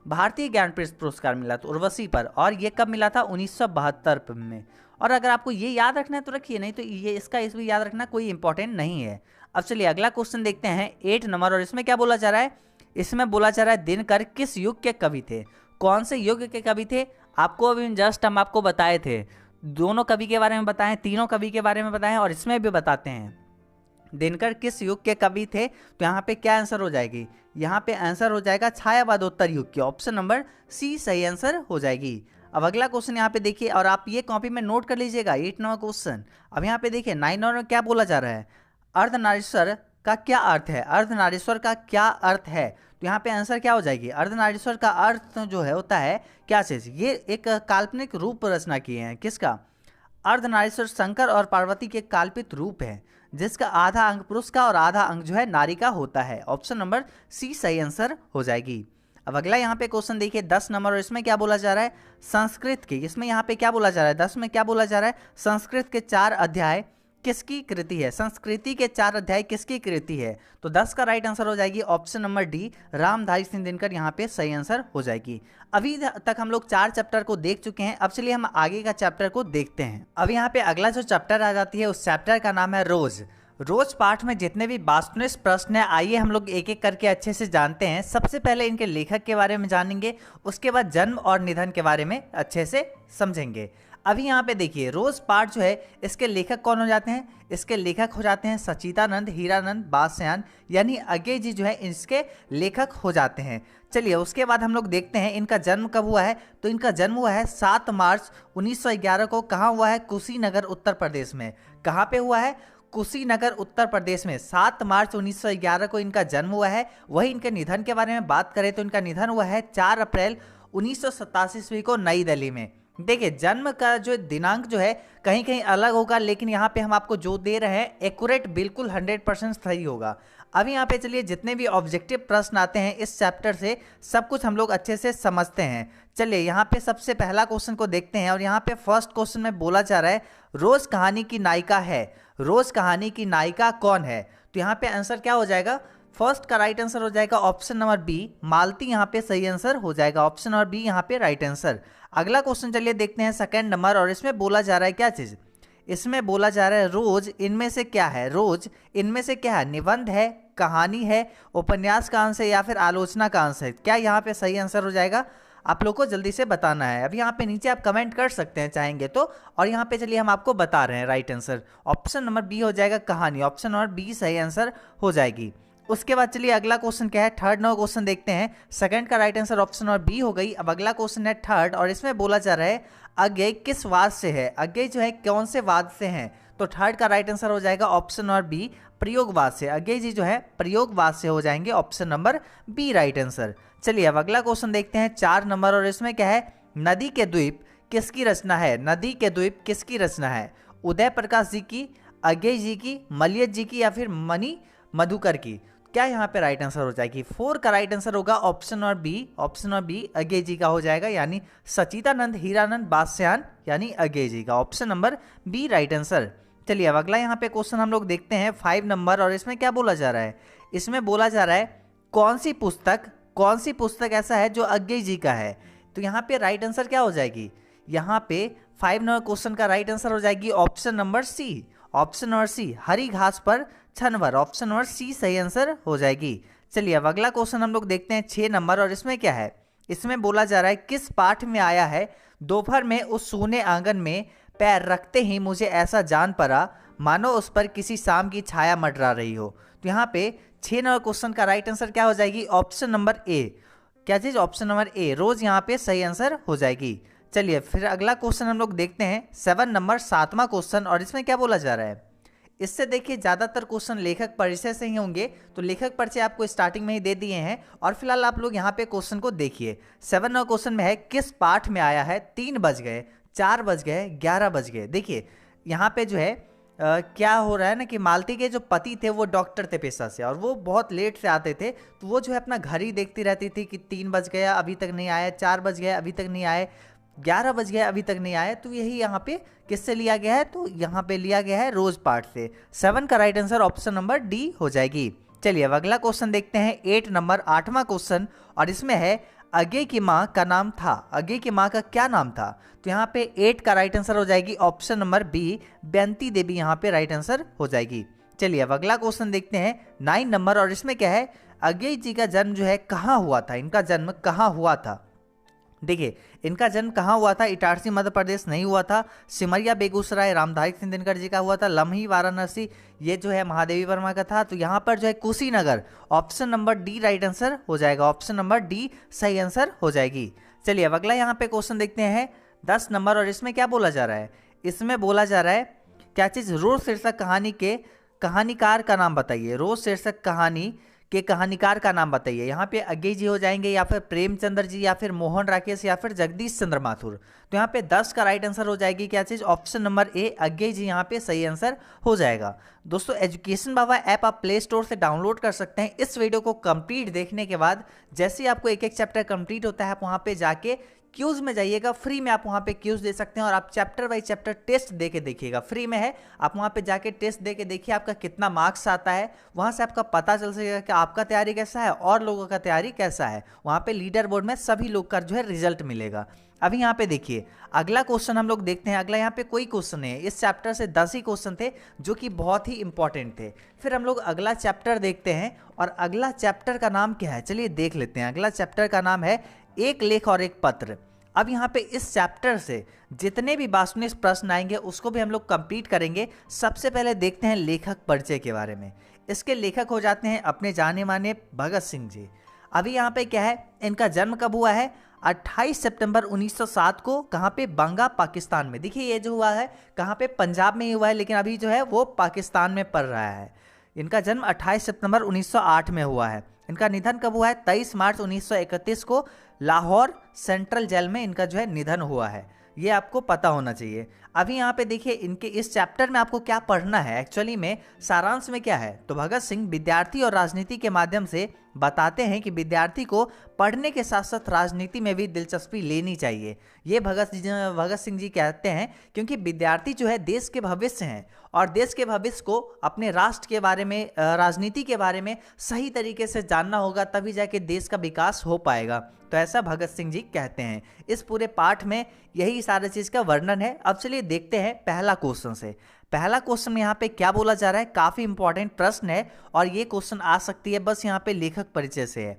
भारतीय ज्ञानपीठ पुरस्कार मिला, तो उर्वशी पर। और ये कब मिला था, 1972 में। और अगर आपको ये याद रखना है तो रखिए, नहीं तो ये इसका इस भी याद रखना कोई इंपॉर्टेंट नहीं है। अब चलिए अगला क्वेश्चन देखते हैं 8 नंबर, और इसमें क्या बोला जा रहा है, इसमें बोला जा रहा है दिनकर किस युग के कवि थे। कौन से युग के कवि थे, आपको अभी जस्ट हम आपको बताए थे, दोनों कवि के बारे में बताएं, तीनों कवि के बारे में बताएं, और इसमें भी बताते हैं दिनकर किस युग के कवि थे। तो यहाँ पे क्या आंसर हो जाएगी, यहाँ पे आंसर हो जाएगा छायावादोत्तर युग की, ऑप्शन नंबर सी सही आंसर हो जाएगी। अब अगला क्वेश्चन यहाँ पे देखिए, और आप ये कॉपी में नोट कर लीजिएगा 8 नंबर क्वेश्चन। अब यहाँ पे देखिए 9 नंबर में क्या बोला जा रहा है, अर्धनारीश्वर का क्या अर्थ है, अर्धनारीश्वर का क्या अर्थ है। तो यहाँ पे आंसर क्या हो जाएगी, अर्धनारीश्वर का अर्थ जो है होता है क्या चीज, ये एक काल्पनिक रूप रचना किए हैं, किसका, अर्धनारीश्वर शंकर और पार्वती के काल्पित रूप है, जिसका आधा अंग पुरुष का और आधा अंग जो है नारी का होता है। ऑप्शन नंबर सी सही आंसर हो जाएगी। अब अगला यहाँ पे क्वेश्चन देखिए 10 नंबर, और इसमें क्या बोला जा रहा है, संस्कृत के, इसमें यहाँ पे क्या बोला जा रहा है, 10 में क्या बोला जा रहा है, संस्कृत के 4 अध्याय किसकी कृति है, संस्कृति के 4 अध्याय किसकी कृति है। तो 10 का राइट आंसर हो जाएगी option number D, Ramdhari Singh Dinkar यहाँ पे सही आंसर हो जाएगी। अभी तक हम लोग 4 चैप्टर को देख चुके हैं। अब चलिए हम आगे का चैप्टर को देखते हैं। अब यहाँ पे अगला जो चैप्टर आ जाती है उस चैप्टर का नाम है रोज। रोज पाठ में जितने भी वास्तुनिष्ठ प्रश्न है, आइए हम लोग एक एक करके अच्छे से जानते हैं। सबसे पहले इनके लेखक के बारे में जानेंगे, उसके बाद जन्म और निधन के बारे में अच्छे से समझेंगे। अभी यहाँ पे देखिए रोज पाठ जो है, इसके लेखक कौन हो जाते हैं, इसके लेखक हो जाते हैं सचिदानंद, हीरानंद, बादशाहन, यानी अज्ञेय जी जो है इसके लेखक हो जाते हैं। चलिए उसके बाद हम लोग देखते हैं इनका जन्म कब हुआ है। तो इनका जन्म हुआ है 7 मार्च 1911 को। कहाँ हुआ है, कुशीनगर उत्तर प्रदेश में। कहाँ पे हुआ है, कुशीनगर उत्तर प्रदेश में 7 मार्च 1911 को इनका जन्म हुआ है। वही इनके निधन के बारे में बात करें तो इनका निधन हुआ है 4 अप्रैल 1987 ईस्वी को नई दिल्ली में। देखिए जन्म का जो दिनांक जो है कहीं कहीं अलग होगा, लेकिन यहाँ पे हम आपको जो दे रहे हैं एक्यूरेट बिल्कुल 100% सही होगा। अभी यहाँ पे चलिए जितने भी ऑब्जेक्टिव प्रश्न आते हैं इस चैप्टर से सब कुछ हम लोग अच्छे से समझते हैं। चलिए यहाँ पे सबसे पहला क्वेश्चन को देखते हैं, और यहाँ पे फर्स्ट क्वेश्चन में बोला जा रहा है रोज कहानी की नायिका है, रोज कहानी की नायिका कौन है। तो यहाँ पे आंसर क्या हो जाएगा, फर्स्ट का राइट आंसर हो जाएगा ऑप्शन नंबर बी, मालती यहाँ पे सही आंसर हो जाएगा। ऑप्शन नंबर बी यहाँ पे राइट आंसर। अगला क्वेश्चन चलिए देखते हैं सेकंड नंबर, और इसमें बोला जा रहा है क्या चीज, इसमें बोला जा रहा है रोज इनमें से क्या है, रोज इनमें से क्या है, निबंध है, कहानी है, उपन्यास का अंश है, या फिर आलोचना का अंश है। क्या यहाँ पे सही आंसर हो जाएगा, आप लोग को जल्दी से बताना है। अभी यहाँ पे नीचे आप कमेंट कर सकते हैं चाहेंगे तो, और यहाँ पे चलिए हम आपको बता रहे हैं right answer. Option number B हो जाएगा कहानी, ऑप्शन नंबर बी सही आंसर हो जाएगी। उसके बाद चलिए अगला क्वेश्चन क्या है, थर्ड नंबर क्वेश्चन देखते हैं। सेकंड का right answer option number B हो गई। अब अगला क्वेश्चन है थर्ड, और इसमें बोला जा रहा है अज्ञेय किस वाद से है, अज्ञेय जो है कौन से वाद से हैं। तो थर्ड का राइट आंसर हो जाएगा ऑप्शन नंबर बी, प्रयोगवाद से। अज्ञेय जी जो है प्रयोगवाद से हो जाएंगे, option number B right answer. चलिए अब अगला क्वेश्चन देखते हैं 4 नंबर, और इसमें क्या है, नदी के द्वीप किसकी रचना है? नदी के द्वीप किसकी रचना है? उदय प्रकाश जी की, अज्ञेय जी की, मलयज जी की, या फिर मणि मधुकर की? क्या यहाँ पे राइट आंसर हो जाएगी? 4 का राइट आंसर होगा option number B, option number B Agyeya ji का हो जाएगा, यानी सचिदानंद हीरानंद बादशाहन यानी अज्ञेय जी का, option number B right answer. चलिए अब अगला यहाँ पे क्वेश्चन हम लोग देखते हैं 5 नंबर, और इसमें क्या बोला जा रहा है? इसमें बोला जा रहा है कौन सी पुस्तक ऐसा है जो अज्ञेय जी का है? तो यहाँ पे राइट आंसर क्या हो जाएगी? यहाँ पे 5 नंबर क्वेश्चन का राइट आंसर हो जाएगी option number C, option number C, हरी घास पर छनवर, ऑप्शन नंबर सी सही आंसर हो जाएगी। चलिए अब अगला क्वेश्चन हम लोग देखते हैं 6 नंबर, और इसमें क्या है? इसमें बोला जा रहा है किस पाठ में आया है, दोपहर में उस सूने आंगन में पैर रखते ही मुझे ऐसा जान पड़ा मानो उस पर किसी शाम की छाया मंडरा रही हो। तो यहाँ पे 6 नंबर क्वेश्चन का राइट आंसर क्या हो जाएगी? ऑप्शन नंबर ए। क्या चीज? ऑप्शन नंबर ए, रोज यहाँ पे सही आंसर हो जाएगी। चलिए फिर अगला क्वेश्चन हम लोग देखते हैं 7 नंबर, 7वां क्वेश्चन, और इसमें क्या बोला जा रहा है? इससे देखिए ज़्यादातर क्वेश्चन लेखक परिचय से ही होंगे, तो लेखक परिचय आपको स्टार्टिंग में ही दे दिए हैं, और फिलहाल आप लोग यहाँ पे क्वेश्चन को देखिए। 7 नंबर क्वेश्चन में है किस पाठ में आया है 3 बज गए, 4 बज गए, 11 बज गए। देखिए यहाँ पे जो है क्या हो रहा है ना कि मालती के जो पति थे वो डॉक्टर थे पेशा से, और वो बहुत लेट से आते थे, तो वो जो है अपना घर ही देखती रहती थी कि 3 बज गया अभी तक नहीं आया, 4 बज गया अभी तक नहीं आए, 11 बज गया अभी तक नहीं आया। तो यही यहाँ पे किससे लिया गया है? तो यहाँ पे लिया गया है रोज पाठ से। 7 का right answer option number D हो जाएगी। चलिए अब अगला क्वेश्चन देखते हैं 8 नंबर, 8वां क्वेश्चन, और इसमें है अज्ञेय की माँ का नाम था, अज्ञेय की माँ का क्या नाम था? तो यहाँ पे 8 का राइट आंसर हो जाएगी ऑप्शन नंबर बी, बेंती देवी यहाँ पे राइट आंसर हो जाएगी। चलिए अब अगला क्वेश्चन देखते हैं 9 नंबर, और इसमें क्या है, अज्ञेय जी का जन्म जो है कहाँ हुआ था? इनका जन्म कहाँ हुआ था? देखिए इनका जन्म कहाँ हुआ था? इटारसी मध्य प्रदेश नहीं हुआ था, सिमरिया बेगूसराय रामधारी सिंह दिनकर जी का हुआ था, लम्ही वाराणसी ये जो है महादेवी वर्मा का था। तो यहाँ पर जो है Kushinagar, option number D right answer हो जाएगा, ऑप्शन नंबर डी सही आंसर हो जाएगी। चलिए अब अगला यहाँ पे क्वेश्चन देखते हैं 10 नंबर, और इसमें क्या बोला जा रहा है? इसमें बोला जा रहा है क्या चीज़? रोज शीर्षक कहानी के कहानीकार का नाम बताइए, रोज शीर्षक कहानी के कहानीकार का नाम बताइए। यहाँ पे अज्ञेय जी हो जाएंगे, या फिर प्रेमचंद्र जी, या फिर मोहन राकेश, या फिर जगदीश चंद्र माथुर। तो यहाँ पे 10 का राइट आंसर हो जाएगी क्या चीज़? ऑप्शन नंबर ए अज्ञेय जी यहाँ पे सही आंसर हो जाएगा। दोस्तों एजुकेशन बाबा ऐप आप प्ले स्टोर से डाउनलोड कर सकते हैं। इस वीडियो को कंप्लीट देखने के बाद जैसे ही आपको एक एक चैप्टर कंप्लीट होता है, आप वहाँ पे जाके क्यूज में जाइएगा, फ्री में आप वहाँ पे क्यूज दे सकते हैं, और आप चैप्टर बाई चैप्टर टेस्ट दे के देखिएगा, फ्री में है। आप वहाँ पे जाके टेस्ट दे के देखिए आपका कितना मार्क्स आता है, वहाँ से आपका पता चल सकेगा कि आपका तैयारी कैसा है और लोगों का तैयारी कैसा है। वहाँ पे लीडर बोर्ड में सभी लोग का जो है रिजल्ट मिलेगा। अभी यहाँ पे देखिए अगला क्वेश्चन हम लोग देखते हैं। अगला यहाँ पे कोई क्वेश्चन नहीं है, इस चैप्टर से 10 ही क्वेश्चन थे जो कि बहुत ही इंपॉर्टेंट थे। फिर हम लोग अगला चैप्टर देखते हैं, और अगला चैप्टर का नाम क्या है चलिए देख लेते हैं। अगला चैप्टर का नाम है एक लेख और एक पत्र। अब यहाँ पे इस चैप्टर से जितने भी वास्तुनिक प्रश्न आएंगे उसको भी हम लोग कंप्लीट करेंगे। सबसे पहले देखते हैं लेखक परिचय के बारे में। इसके लेखक हो जाते हैं अपने जाने माने भगत सिंह जी। अभी यहाँ पे क्या है, इनका जन्म कब हुआ है? 28 सितंबर 1907 को। कहाँ पे? बंगा पाकिस्तान में। देखिए ये जो हुआ है कहाँ पे? पंजाब में ही हुआ है, लेकिन अभी जो है वो पाकिस्तान में पड़ रहा है। इनका जन्म 28 सितंबर 1908 में हुआ है। इनका निधन कब हुआ है? 23 मार्च 1931 को लाहौर सेंट्रल जेल में इनका जो है निधन हुआ है। ये आपको पता होना चाहिए। अभी यहाँ पे देखिए इनके इस चैप्टर में आपको क्या पढ़ना है, एक्चुअली में सारांश में क्या है, तो भगत सिंह विद्यार्थी और राजनीति के माध्यम से बताते हैं कि विद्यार्थी को पढ़ने के साथ साथ राजनीति में भी दिलचस्पी लेनी चाहिए। ये भगत सिंह जी कहते हैं, क्योंकि विद्यार्थी जो है देश के भविष्य हैं, और देश के भविष्य को अपने राष्ट्र के बारे में, राजनीति के बारे में सही तरीके से जानना होगा, तभी जाके देश का विकास हो पाएगा। तो ऐसा भगत सिंह जी कहते हैं। इस पूरे पाठ में यही सारी चीज़ का वर्णन है। अब चलिए देखते हैं पहला क्वेश्चन से। पहला क्वेश्चन में यहाँ पे क्या बोला जा रहा है, काफ़ी इंपॉर्टेंट प्रश्न है, और ये क्वेश्चन आ सकती है बस यहाँ पे लेखक परिचय से है।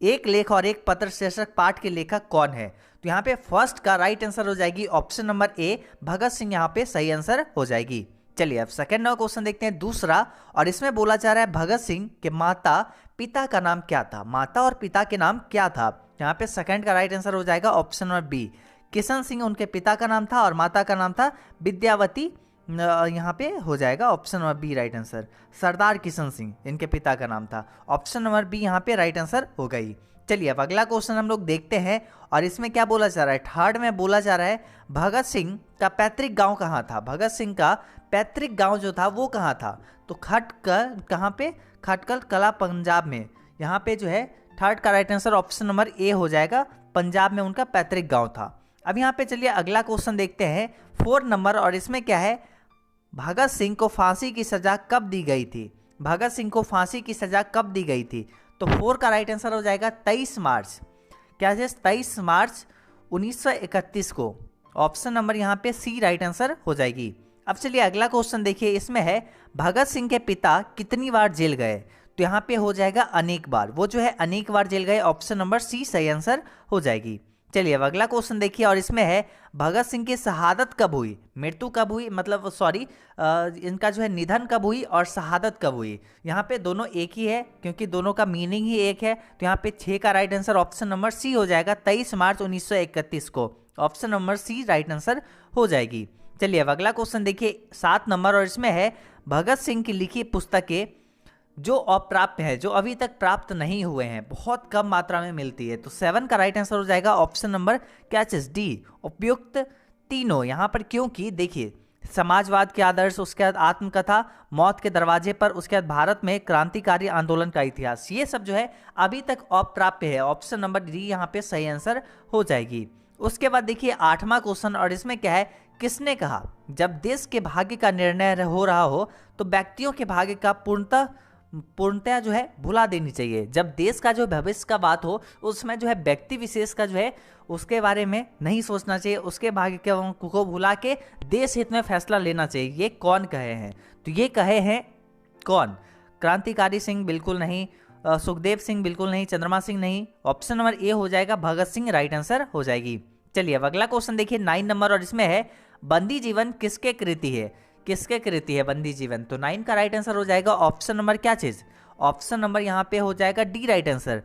एक लेख और एक पत्र शीर्षक पाठ के लेखक कौन है? तो यहाँ पे फर्स्ट का राइट आंसर हो जाएगी ऑप्शन नंबर ए, भगत सिंह यहाँ पे सही आंसर हो जाएगी। चलिए अब सेकंड नंबर क्वेश्चन देखते हैं, दूसरा, और इसमें बोला जा रहा है भगत सिंह के माता पिता का नाम क्या था? माता और पिता के नाम क्या था? यहाँ पे सेकंड का राइट आंसर हो जाएगा option number B, Kishan Singh उनके पिता का नाम था, और माता का नाम था विद्यावती यहाँ पे हो जाएगा option number B right answer. Sardar Kishan Singh इनके पिता का नाम था। ऑप्शन नंबर बी यहाँ पे राइट आंसर हो गई। चलिए अब अगला क्वेश्चन हम लोग देखते हैं और इसमें क्या बोला जा रहा है। थर्ड में बोला जा रहा है भगत सिंह का पैतृक गांव कहाँ था। भगत सिंह का पैतृक गांव जो था वो कहाँ था, तो खटकल कहाँ पे, खटकल कला पंजाब में। यहाँ पे जो है थर्ड का राइट आंसर ऑप्शन नंबर ए हो जाएगा, पंजाब में उनका पैतृक गांव था। अब यहाँ पे चलिए अगला क्वेश्चन देखते हैं 4 नंबर और इसमें क्या है, भगत सिंह को फांसी की सजा कब दी गई थी। भगत सिंह को फांसी की सजा कब दी गई थी, तो 4 का राइट आंसर हो जाएगा 23 मार्च। क्या है 23 मार्च 1931 को। ऑप्शन नंबर यहाँ पे सी राइट आंसर हो जाएगी। अब चलिए अगला क्वेश्चन देखिए, इसमें है भगत सिंह के पिता कितनी बार जेल गए, तो यहाँ पे हो जाएगा अनेक बार। वो जो है अनेक बार जेल गए, ऑप्शन नंबर सी सही आंसर हो जाएगी। चलिए अब अगला क्वेश्चन देखिए और इसमें है भगत सिंह की शहादत कब हुई, मृत्यु कब हुई, मतलब सॉरी इनका जो है निधन कब हुई और शहादत कब हुई। यहाँ पे दोनों एक ही है क्योंकि दोनों का मीनिंग ही एक है, तो यहाँ पे 6 का right answer option number C हो जाएगा, 23 मार्च 1931 को। Option number C right answer हो जाएगी। चलिए अब अगला क्वेश्चन देखिए 7 नंबर और इसमें है भगत सिंह की लिखी पुस्तकें जो अप्राप्य है, जो अभी तक प्राप्त नहीं हुए हैं, बहुत कम मात्रा में मिलती है, तो 7 का राइट आंसर हो जाएगा ऑप्शन नंबर क्या चीज डी, उपयुक्त तीनों। यहाँ पर क्योंकि देखिए समाजवाद के आदर्श, उसके बाद आत्मकथा, मौत के दरवाजे पर, उसके बाद भारत में क्रांतिकारी आंदोलन का इतिहास, ये सब जो है अभी तक अप्राप्य है। ऑप्शन नंबर डी यहाँ पे सही आंसर हो जाएगी। उसके बाद देखिए 8वां क्वेश्चन और इसमें क्या है, किसने कहा जब देश के भाग्य का निर्णय हो रहा हो तो व्यक्तियों के भाग्य का पूर्णतया जो है भुला देनी चाहिए। जब देश का जो भविष्य का बात हो उसमें जो है व्यक्ति विशेष का जो है उसके बारे में नहीं सोचना चाहिए, उसके भाग्य को भुला के देश हित में फैसला लेना चाहिए। ये कौन कहे हैं, तो ये कहे हैं कौन, क्रांतिकारी सिंह बिल्कुल नहीं, सुखदेव सिंह बिल्कुल नहीं, चंद्रमा सिंह नहीं। ऑप्शन नंबर ए हो जाएगा भगत सिंह राइट आंसर हो जाएगी। चलिए अब अगला क्वेश्चन देखिए 9 नंबर और इसमें है बंदी जीवन किसके कृति है, किसके कृति है बंदी जीवन, तो 9 का राइट आंसर हो जाएगा ऑप्शन नंबर क्या चीज, ऑप्शन नंबर यहाँ पे हो जाएगा डी राइट आंसर,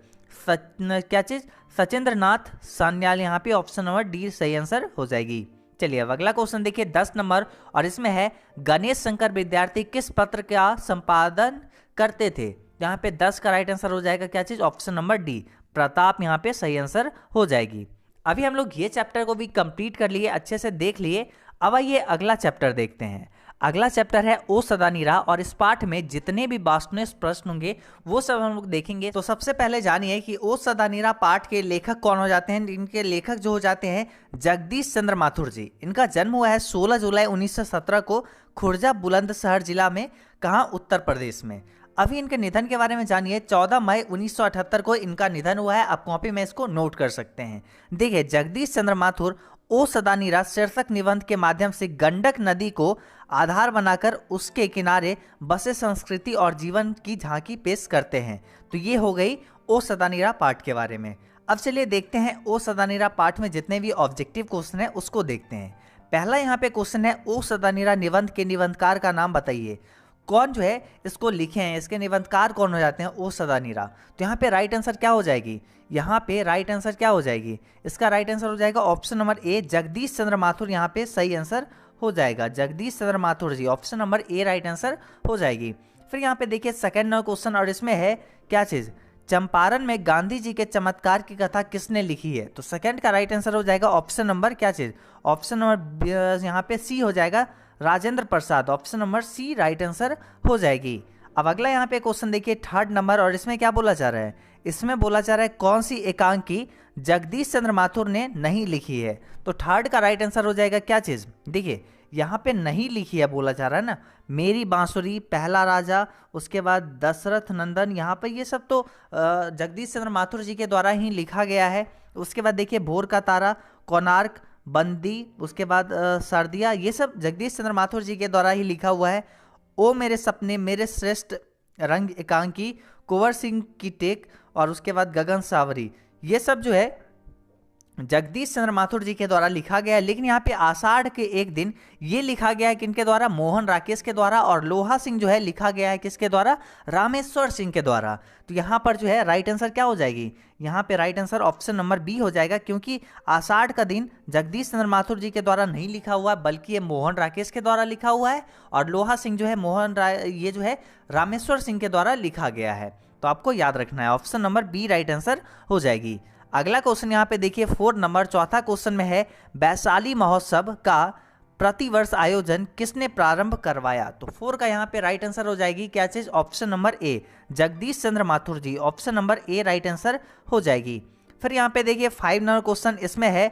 क्या चीज सचिंद्र नाथ सान्याल। यहाँ पे ऑप्शन नंबर डी सही आंसर हो जाएगी। चलिए अब अगला क्वेश्चन देखिए 10 नंबर और इसमें है गणेश शंकर विद्यार्थी किस पत्र का संपादन करते थे। यहाँ पे 10 का राइट आंसर हो जाएगा क्या चीज, ऑप्शन नंबर डी प्रताप, यहाँ पे सही आंसर हो जाएगी। अभी हम लोग ये चैप्टर को भी कंप्लीट कर लिए, अच्छे से देख लिए। अब आइए अगला चैप्टर देखते हैं। अगला चैप्टर है ओ सदा नीरा और इस पाठ में जितने भी वास्तुनिष्ठ प्रश्न होंगे वो सब हम लोग देखेंगे। तो सबसे पहले जानिए कि ओ सदा नीरा पाठ के लेखक कौन हो जाते हैं। इनके लेखक जो हो जाते हैं जगदीश चंद्र माथुर जी। इनका जन्म हुआ है 16 जुलाई 1917 को खुर्जा बुलंदशहर जिला में, कहाँ, उत्तर प्रदेश में। अभी इनके निधन के बारे में जानिए। 14 मई 1978 को इनका निधन हुआ है। आप कॉपी में इसको नोट कर सकते हैं। देखिए जगदीश चंद्र माथुर ओ सदा नीरा शीर्षक निबंध के माध्यम से गंडक नदी को आधार बनाकर उसके किनारे बसे संस्कृति और जीवन की झांकी पेश करते हैं। तो ये हो गई ओ सदा नीरा पाठ के बारे में। अब चलिए देखते हैं ओ सदा नीरा पाठ में जितने भी ऑब्जेक्टिव क्वेश्चन है उसको देखते हैं। पहला यहाँ पे क्वेश्चन है ओ सदा नीरा निबंध के निबंधकार का नाम बताइए। कौन जो है इसको लिखे हैं, इसके निबंधकार कौन हो जाते हैं, ओ सदा नीरा। तो यहाँ पे राइट आंसर क्या हो जाएगी, यहाँ पे राइट आंसर क्या हो जाएगी, इसका राइट आंसर हो जाएगा option number A Jagdish Chandra Mathur. यहाँ पे सही आंसर हो जाएगा Jagdish Chandra Mathur ji, option number A right answer हो जाएगी। फिर यहाँ पे देखिए सेकंड क्वेश्चन और इसमें है क्या चीज, चंपारण में गांधी जी के चमत्कार की कथा किसने लिखी है। तो सेकंड का राइट आंसर हो जाएगा ऑप्शन नंबर क्या चीज, ऑप्शन नंबर यहाँ पे सी हो जाएगा Rajendra Prasad, option number C right answer हो जाएगी। अब अगला यहाँ पे क्वेश्चन देखिए थर्ड नंबर और इसमें क्या बोला जा रहा है, इसमें बोला जा रहा है कौन सी एकांकी जगदीश चंद्र माथुर ने नहीं लिखी है। तो थर्ड का राइट आंसर हो जाएगा क्या चीज, देखिए यहाँ पे नहीं लिखी है बोला जा रहा है ना, मेरी बांसुरी, पहला राजा, उसके बाद दशरथ नंदन, यहाँ पे ये सब तो जगदीश चंद्र माथुर जी के द्वारा ही लिखा गया है। उसके बाद देखिए भोर का तारा, कोणार्क, बंदी, उसके बाद सर्दिया, ये सब जगदीश चंद्र माथुर जी के द्वारा ही लिखा हुआ है। ओ मेरे सपने, मेरे श्रेष्ठ रंग एकांकी, कुंवर सिंह की टेक और उसके बाद गगन सावरी, ये सब जो है जगदीश चंद्र माथुर जी के द्वारा लिखा गया है, लेकिन यहाँ पे आषाढ़ के एक दिन ये लिखा गया है किनके द्वारा, मोहन राकेश के द्वारा, और लोहा सिंह जो है लिखा गया है किसके द्वारा, रामेश्वर सिंह के द्वारा। तो यहाँ पर जो है राइट आंसर क्या हो जाएगी, यहाँ पे right answer option number B हो जाएगा, क्योंकि आषाढ़ का दिन जगदीश चंद्र माथुर जी के द्वारा नहीं लिखा हुआ है, बल्कि ये मोहन राकेश के द्वारा लिखा हुआ है, और लोहा सिंह जो है ये जो है रामेश्वर सिंह के द्वारा लिखा गया है। तो आपको याद रखना है, option number B right answer हो जाएगी। अगला क्वेश्चन यहाँ पे देखिए 4 नंबर, चौथा क्वेश्चन में है वैशाली महोत्सव का प्रतिवर्ष आयोजन किसने प्रारंभ करवाया। तो 4 का यहाँ पे राइट आंसर हो जाएगी क्या चीज, option number A Jagdish Chandra Mathur ji, option number A right answer हो जाएगी। फिर यहाँ पे देखिए 5 नंबर क्वेश्चन, इसमें है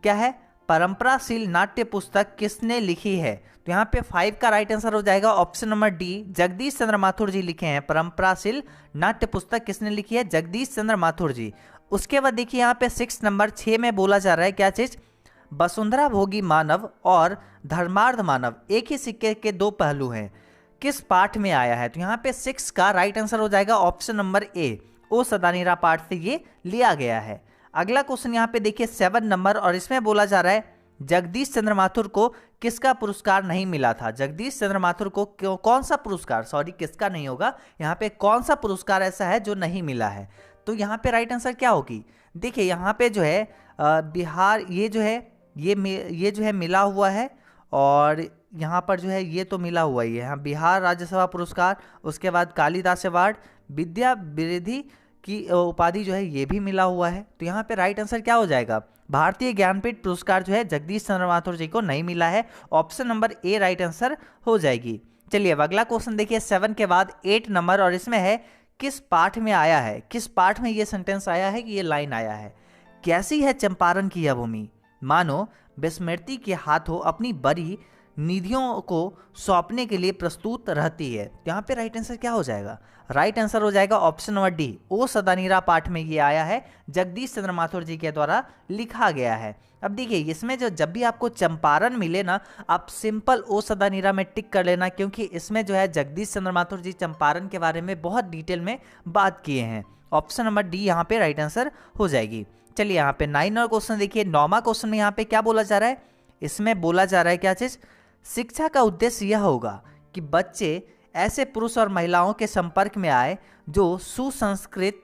क्या है, परंपराशील नाट्य पुस्तक किसने लिखी है। तो यहाँ पे 5 का राइट आंसर हो जाएगा option number D, Jagdish Chandra Mathur जी लिखे हैं। परंपराशील नाट्य पुस्तक किसने लिखी है, जगदीश चंद्र माथुर जी। उसके बाद देखिए यहाँ पे 6 नंबर 6 में बोला जा रहा है क्या चीज, वसुंधरा भोगी मानव और धर्मार्थ मानव एक ही सिक्के के 2 पहलू हैं, किस पाठ में आया है। तो यहाँ पे 6 का राइट आंसर हो जाएगा ऑप्शन नंबर ए, ओ सदानीरा पाठ से ये लिया गया है। अगला क्वेश्चन यहाँ पे देखिए 7 नंबर, और इसमें बोला जा रहा है जगदीश चंद्र माथुर को किसका पुरस्कार नहीं मिला था। जगदीश चंद्र माथुर को कौन सा पुरस्कार, सॉरी किसका नहीं होगा, यहाँ पे कौन सा पुरस्कार ऐसा है जो नहीं मिला है। तो यहाँ पे राइट आंसर क्या होगी, देखिए यहाँ पे जो है बिहार ये जो है ये जो है मिला हुआ है, और यहाँ पर जो है ये तो मिला हुआ ही है, यहाँ बिहार राज्यसभा पुरस्कार, उसके बाद कालिदास अवार्ड, विद्या विरिधि की उपाधि जो है ये भी मिला हुआ है। तो यहाँ पे राइट आंसर क्या हो जाएगा, भारतीय ज्ञानपीठ पुरस्कार जो है जगदीश चंद्र माथुर जी को नहीं मिला है, option number A right answer हो जाएगी। चलिए अब अगला क्वेश्चन देखिए 7 के बाद 8 नंबर, और इसमें है किस पाठ में आया है, किस पाठ में ये सेंटेंस आया है कि ये लाइन आया है, कैसी है चंपारण की यह भूमि, मानो विस्मृति के हाथों अपनी बड़ी निधियों को सौंपने के लिए प्रस्तुत रहती है। यहाँ पे राइट आंसर क्या हो जाएगा, राइट आंसर हो जाएगा ऑप्शन नंबर डी, ओ सदानीरा पाठ में ये आया है, जगदीश चंद्र माथुर जी के द्वारा लिखा गया है। अब देखिए इसमें जो जब भी आपको चंपारण मिले ना, आप सिंपल ओ सदानीरा में टिक कर लेना, क्योंकि इसमें जो है जगदीश चंद्र माथुर जी चंपारण के बारे में बहुत डिटेल में बात किए हैं। ऑप्शन नंबर डी यहाँ पे राइट आंसर हो जाएगी। चलिए यहाँ पे 9 और क्वेश्चन देखिए, 9वां क्वेश्चन में यहाँ पे क्या बोला जा रहा है, इसमें बोला जा रहा है क्या चीज, शिक्षा का उद्देश्य यह होगा कि बच्चे ऐसे पुरुष और महिलाओं के संपर्क में आए जो सुसंस्कृत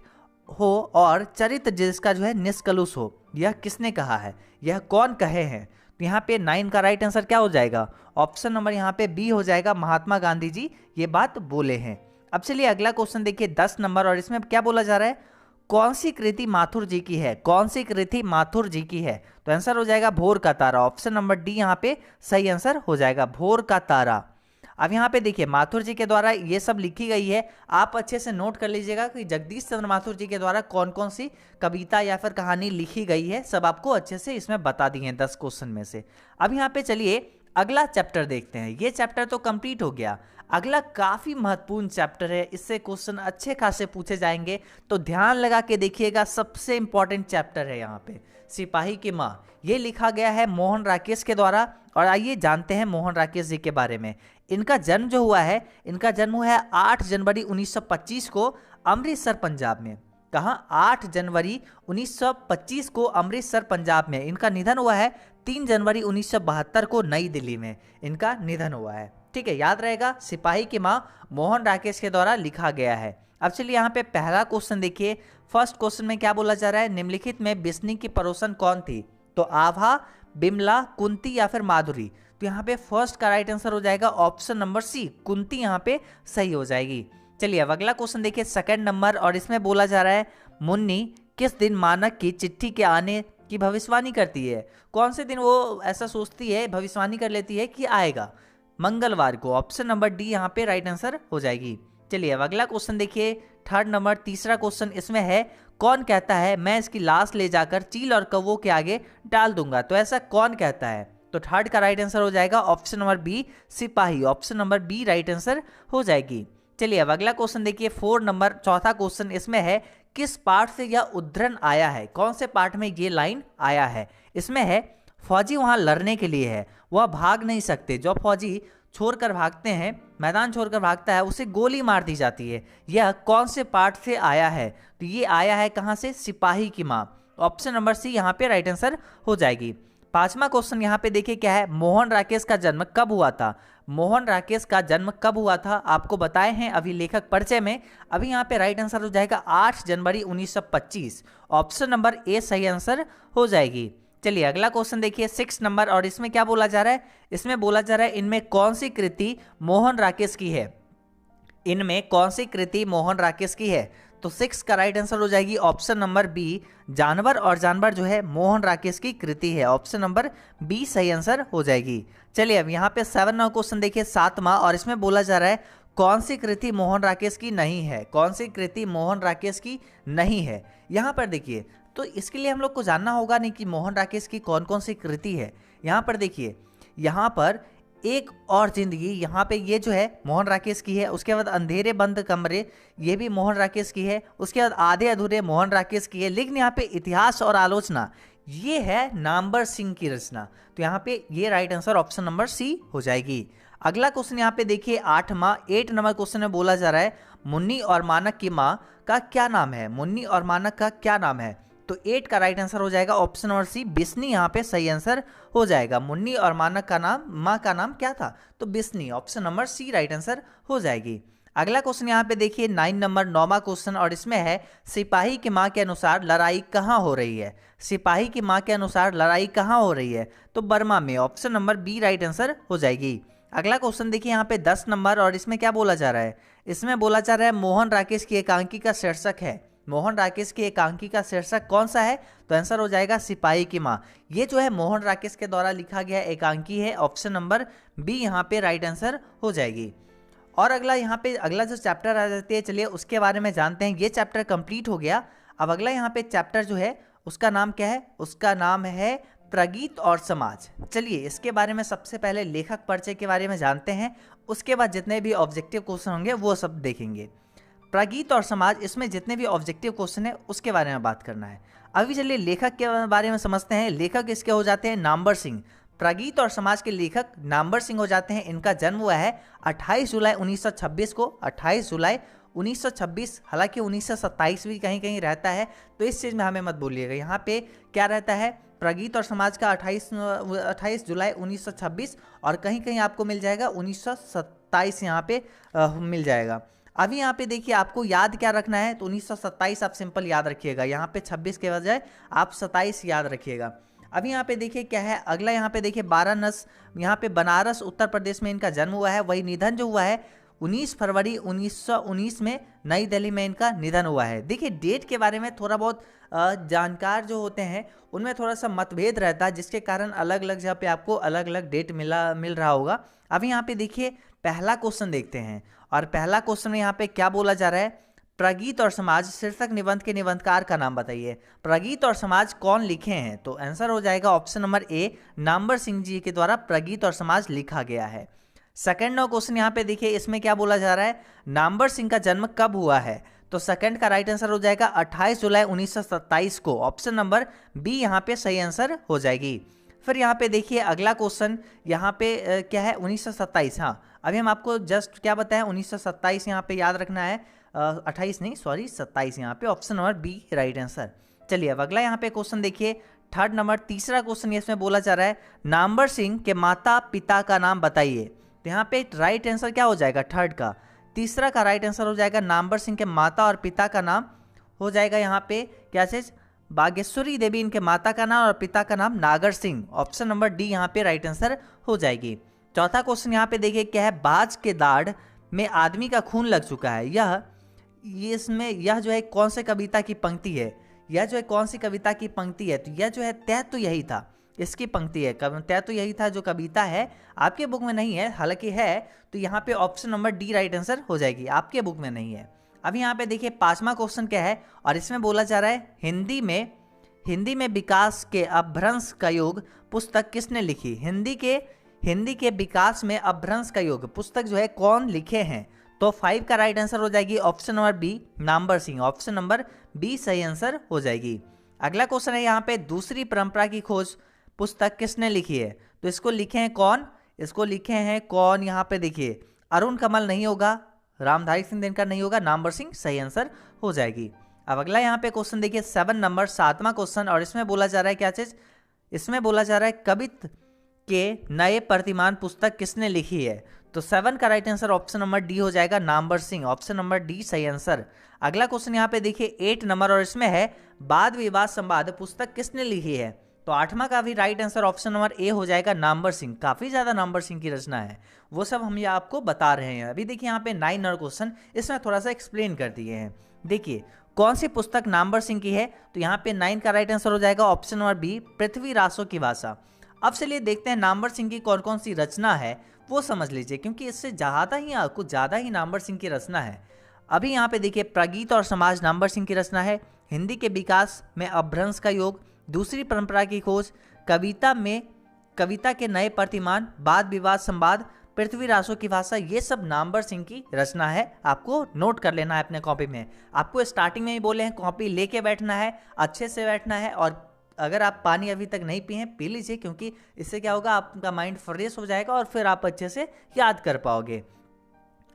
हो और चरित्र जिसका जो है निष्कलुष हो। यह किसने कहा है, यह कौन कहे हैं। तो यहाँ पे 9 का राइट आंसर क्या हो जाएगा, ऑप्शन नंबर यहाँ पे बी हो जाएगा, महात्मा गांधी जी ये बात बोले हैं। अब चलिए अगला क्वेश्चन देखिए 10 नंबर, और इसमें क्या बोला जा रहा है, कौन सी कृति माथुर जी की है, कौन सी कृति माथुर जी की है। तो आंसर हो जाएगा भोर का तारा, ऑप्शन नंबर डी यहाँ पे सही आंसर हो जाएगा, भोर का तारा। अब यहाँ पे देखिए माथुर जी के द्वारा ये सब लिखी गई है, आप अच्छे से नोट कर लीजिएगा कि जगदीश चंद्र माथुर जी के द्वारा कौन कौन सी कविता या फिर कहानी लिखी गई है, सब आपको अच्छे से इसमें बता दी है 10 क्वेश्चन में से। अब यहाँ पे चलिए अगला चैप्टर देखते हैं, ये चैप्टर तो कंप्लीट हो गया, अगला काफी महत्वपूर्ण चैप्टर है, इससे क्वेश्चन अच्छे खासे पूछे जाएंगे, तो ध्यान लगा के देखिएगा। सबसे इंपॉर्टेंट चैप्टर है यहाँ पे सिपाही की माँ, ये लिखा गया है मोहन राकेश के द्वारा। और आइए जानते हैं मोहन राकेश जी के बारे में। इनका जन्म जो हुआ है, इनका जन्म हुआ है 8 जनवरी 1925 को अमृतसर पंजाब में। कहाँ, 8 जनवरी 1925 को अमृतसर पंजाब में। इनका निधन हुआ है 3 जनवरी 1972 को नई दिल्ली में इनका निधन हुआ है। ठीक है, याद रहेगा, सिपाही की माँ मोहन राकेश के द्वारा लिखा गया है। अब चलिए यहाँ पे पहला क्वेश्चन देखिए, फर्स्ट क्वेश्चन में क्या बोला जा रहा है, निम्नलिखित में बिस्नी की पड़ोसन कौन थी। तो आभा, बिमला, कुंती या फिर माधुरी। तो यहाँ पे फर्स्ट का राइट आंसर हो जाएगा ऑप्शन नंबर सी, कुंती यहाँ पे सही हो जाएगी। चलिए अब अगला क्वेश्चन देखिए सेकंड नंबर, और इसमें बोला जा रहा है मुन्नी किस दिन मानक की चिट्ठी के आने की भविष्यवाणी करती है। कौन से दिन वो ऐसा सोचती है, भविष्यवाणी कर लेती है कि आएगा, मंगलवार को। ऑप्शन नंबर डी यहाँ पे राइट आंसर हो जाएगी। चलिए अब अगला क्वेश्चन देखिए थर्ड नंबर, तीसरा क्वेश्चन इसमें है, कौन कहता है मैं इसकी लाश ले जाकर चील और कौवों के आगे डाल दूंगा। तो ऐसा कौन कहता है। तो थर्ड का राइट आंसर हो जाएगा ऑप्शन नंबर बी, सिपाही। Option number B right answer हो जाएगी। चलिए अब अगला क्वेश्चन देखिए 4 नंबर, चौथा क्वेश्चन इसमें है, किस पाठ से यह उद्धरण आया है, कौन से पाठ में ये लाइन आया है। इसमें है, फौजी वहां लड़ने के लिए है, वह भाग नहीं सकते, जो फौजी छोड़कर भागते हैं, मैदान छोड़कर भागता है, उसे गोली मार दी जाती है। यह कौन से पाठ से आया है। तो ये आया है कहां से, सिपाही की माँ। ऑप्शन नंबर सी यहाँ पे राइट आंसर हो जाएगी। पांचवा क्वेश्चन यहाँ पे देखिए क्या है, मोहन राकेश का जन्म कब हुआ था। मोहन राकेश का जन्म कब हुआ था आपको बताए हैं अभी लेखक परिचय में। अभी यहाँ पे राइट आंसर हो जाएगा 8 जनवरी 1925, ऑप्शन नंबर ए सही आंसर हो जाएगी। चलिए अगला क्वेश्चन देखिए 6 नंबर, और इसमें क्या बोला जा रहा है, इसमें बोला जा रहा है इनमें कौन सी कृति मोहन राकेश की है। इनमें कौन सी कृति मोहन राकेश की है, तो 6 का राइट आंसर हो जाएगी ऑप्शन नंबर बी, जानवर और जानवर जो है मोहन राकेश की कृति है, ऑप्शन नंबर बी सही आंसर हो जाएगी। चलिए अब यहाँ पे 7 नंबर क्वेश्चन देखिए 7वां, और इसमें बोला जा रहा है कौन सी कृति मोहन राकेश की नहीं है, कौन सी कृति मोहन राकेश की नहीं है। यहाँ पर देखिए तो इसके लिए हम लोग को जानना होगा नहीं कि मोहन राकेश की कौन कौन सी कृति है। यहाँ पर देखिए, यहाँ पर एक और जिंदगी, यहाँ पे ये जो है मोहन राकेश की है। उसके बाद अंधेरे बंद कमरे, ये भी मोहन राकेश की है। उसके बाद आधे अधूरे मोहन राकेश की है। लेकिन यहाँ पे इतिहास और आलोचना, ये है नामवर सिंह की रचना। तो यहाँ पे ये right answer option number C हो जाएगी। अगला क्वेश्चन यहाँ पे देखिए 8 नंबर क्वेश्चन में बोला जा रहा है मुन्नी और मानक की माँ का क्या नाम है। मुन्नी और मानक का क्या नाम है, तो 8 का राइट आंसर हो जाएगा ऑप्शन नंबर सी, बिस्नी यहाँ पे सही आंसर हो जाएगा। मुन्नी और मानक का नाम, माँ का नाम क्या था, तो Bisni, option number C right answer हो जाएगी। अगला क्वेश्चन यहाँ पे देखिए 9 नंबर 9वां क्वेश्चन, और इसमें है सिपाही की माँ के अनुसार लड़ाई कहाँ हो रही है। सिपाही की माँ के अनुसार लड़ाई कहाँ हो रही है, तो बर्मा में, option number B right answer हो जाएगी। अगला क्वेश्चन देखिए यहाँ पे 10 नंबर, और इसमें क्या बोला जा रहा है, इसमें बोला जा रहा है मोहन राकेश की एकांकी का शीर्षक है। मोहन राकेश की एकांकी का शीर्षक कौन सा है, तो आंसर हो जाएगा सिपाही की माँ। ये जो है मोहन राकेश के द्वारा लिखा गया एकांकी है, ऑप्शन नंबर बी यहाँ पे राइट आंसर हो जाएगी। और अगला यहाँ पे अगला जो चैप्टर आ जाती है, चलिए उसके बारे में जानते हैं। ये चैप्टर कंप्लीट हो गया। अब अगला यहाँ पे चैप्टर जो है उसका नाम क्या है, उसका नाम है प्रगीत और समाज। चलिए इसके बारे में सबसे पहले लेखक परिचय के बारे में जानते हैं, उसके बाद जितने भी ऑब्जेक्टिव क्वेश्चन होंगे वो सब देखेंगे। प्रगीत और समाज, इसमें जितने भी ऑब्जेक्टिव क्वेश्चन है उसके बारे में बात करना है। अभी चलिए लेखक के बारे में समझते हैं। लेखक इसके हो जाते हैं नामवर सिंह। प्रगीत और समाज के लेखक नामवर सिंह हो जाते हैं। इनका जन्म हुआ है 28 जुलाई 1926 को, 28 जुलाई 1926। हालांकि 1927 भी कहीं कहीं रहता है, तो इस चीज़ में हमें मत बोलिएगा। यहाँ पे क्या रहता है, प्रगीत और समाज का 28 जुलाई 1926, और कहीं कहीं आपको मिल जाएगा 1927 यहाँ पे मिल जाएगा। अभी यहाँ पे देखिए आपको याद क्या रखना है, तो 1927 आप सिंपल याद रखिएगा। यहाँ पे 26 के बजाय आप 27 याद रखिएगा। अभी यहाँ पे देखिए क्या है, अगला यहाँ पे देखिए वाराणसी, यहाँ पे बनारस उत्तर प्रदेश में इनका जन्म हुआ है। वही निधन जो हुआ है 19 फरवरी 1919 में नई दिल्ली में इनका निधन हुआ है। देखिए डेट के बारे में थोड़ा बहुत जानकार जो होते हैं उनमें थोड़ा सा मतभेद रहता है, जिसके कारण अलग अलग जगह पे आपको अलग अलग डेट मिल रहा होगा। अभी यहाँ पे देखिए पहला क्वेश्चन देखते हैं, और पहला क्वेश्चन में यहाँ पे क्या बोला जा रहा है, प्रगीत और समाज शीर्षक निबंध के निबंधकार का नाम बताइए। प्रगीत और समाज कौन लिखे हैं, तो आंसर हो जाएगा option number A, Namvar Singh ji के द्वारा प्रगीत और समाज लिखा गया है। सेकंड नंबर क्वेश्चन यहाँ पे देखिए, इसमें क्या बोला जा रहा है, नामवर सिंह का जन्म कब हुआ है, तो सेकंड का राइट आंसर हो जाएगा 28 जुलाई 1927 को, ऑप्शन नंबर बी यहाँ पे सही आंसर हो जाएगी। फिर यहाँ पे देखिए अगला क्वेश्चन, यहाँ पे क्या है 1927। हाँ अभी हम आपको जस्ट क्या बताएं, 1927 यहाँ पे याद रखना है, 28 नहीं सॉरी 27 यहाँ पे, option number B right answer. चलिए अब अगला यहाँ पे क्वेश्चन देखिए, थर्ड नंबर तीसरा क्वेश्चन इसमें बोला जा रहा है नामवर सिंह के माता पिता का नाम बताइए। तो यहाँ पे राइट आंसर क्या हो जाएगा, थर्ड का, तीसरा का राइट आंसर हो जाएगा नामवर सिंह के माता और पिता का नाम हो जाएगा यहाँ पे क्या चीज, बागेश्वरी देवी इनके माता का नाम और पिता का नाम नागर सिंह, ऑप्शन नंबर डी यहाँ पे राइट आंसर हो जाएगी। चौथा क्वेश्चन यहाँ पे देखिए क्या है, बाज के दाढ़ में आदमी का खून लग चुका है, ये इसमें यह जो है कौन से कविता की पंक्ति है, यह जो है कौन सी कविता की पंक्ति है, तो यह जो है तय तो यही था, इसकी पंक्ति है, तय तो यही था जो कविता है, आपके बुक में नहीं है, हालांकि है, तो यहाँ पे option number D right answer हो जाएगी, आपके बुक में नहीं है। अब यहाँ पे देखिए पांचवा क्वेश्चन क्या है, और इसमें बोला जा रहा है हिंदी में विकास के अपभ्रंश का योग पुस्तक किसने लिखी। हिंदी के विकास में अपभ्रंश का योग पुस्तक जो है कौन लिखे हैं, तो 5 का राइट आंसर हो जाएगी option number B, Namvar Singh, option number B सही आंसर हो जाएगी। अगला क्वेश्चन है यहाँ पे दूसरी परंपरा की खोज पुस्तक किसने लिखी है, तो इसको लिखे हैं कौन, यहाँ पे देखिए अरुण कमल नहीं होगा, रामधारी सिंह दिनकर नहीं होगा, नामवर सिंह सही आंसर हो जाएगी। अब अगला यहाँ पे क्वेश्चन देखिए 7 नंबर 7वां क्वेश्चन, और इसमें बोला जा रहा है क्या चीज, इसमें बोला जा रहा है कवित्व के नए प्रतिमान पुस्तक किसने लिखी है। तो 7 का right answer option number D हो जाएगा, Namvar Singh. Option number D सही आंसर। अगला क्वेश्चन यहाँ पे देखिए 8 नंबर, और इसमें है वाद विवाद संवाद पुस्तक किसने लिखी है। तो 8वां का भी राइट आंसर ऑप्शन नंबर ए हो जाएगा, नामवर सिंह। काफी ज्यादा नामवर सिंह की रचना है, वो सब हम ये आपको बता रहे हैं। अभी देखिए यहाँ पे 9 नंबर क्वेश्चन, इसमें थोड़ा सा एक्सप्लेन कर दिए हैं। देखिए कौन सी पुस्तक नामवर सिंह की है, तो यहाँ पे 9 का राइट आंसर हो जाएगा ऑप्शन नंबर बी, पृथ्वी रासों की भाषा। अब चलिए देखते हैं नामवर सिंह की कौन कौन सी रचना है वो समझ लीजिए, क्योंकि इससे कुछ ज़्यादा ही नामवर सिंह की रचना है। अभी यहाँ पे देखिए प्रगीत और समाज नामवर सिंह की रचना है, हिंदी के विकास में अपभ्रंश का योग, दूसरी परंपरा की खोज, कविता के नए प्रतिमान, वाद विवाद संवाद, पृथ्वी रासों की भाषा, ये सब नामवर सिंह की रचना है। आपको नोट कर लेना है अपने कॉपी में। आपको स्टार्टिंग में ही बोले हैं कॉपी लेके बैठना है, अच्छे से बैठना है, और अगर आप पानी अभी तक नहीं पिए हैं पी लीजिए, क्योंकि इससे क्या होगा आपका माइंड फ्रेश हो जाएगा और फिर आप अच्छे से याद कर पाओगे।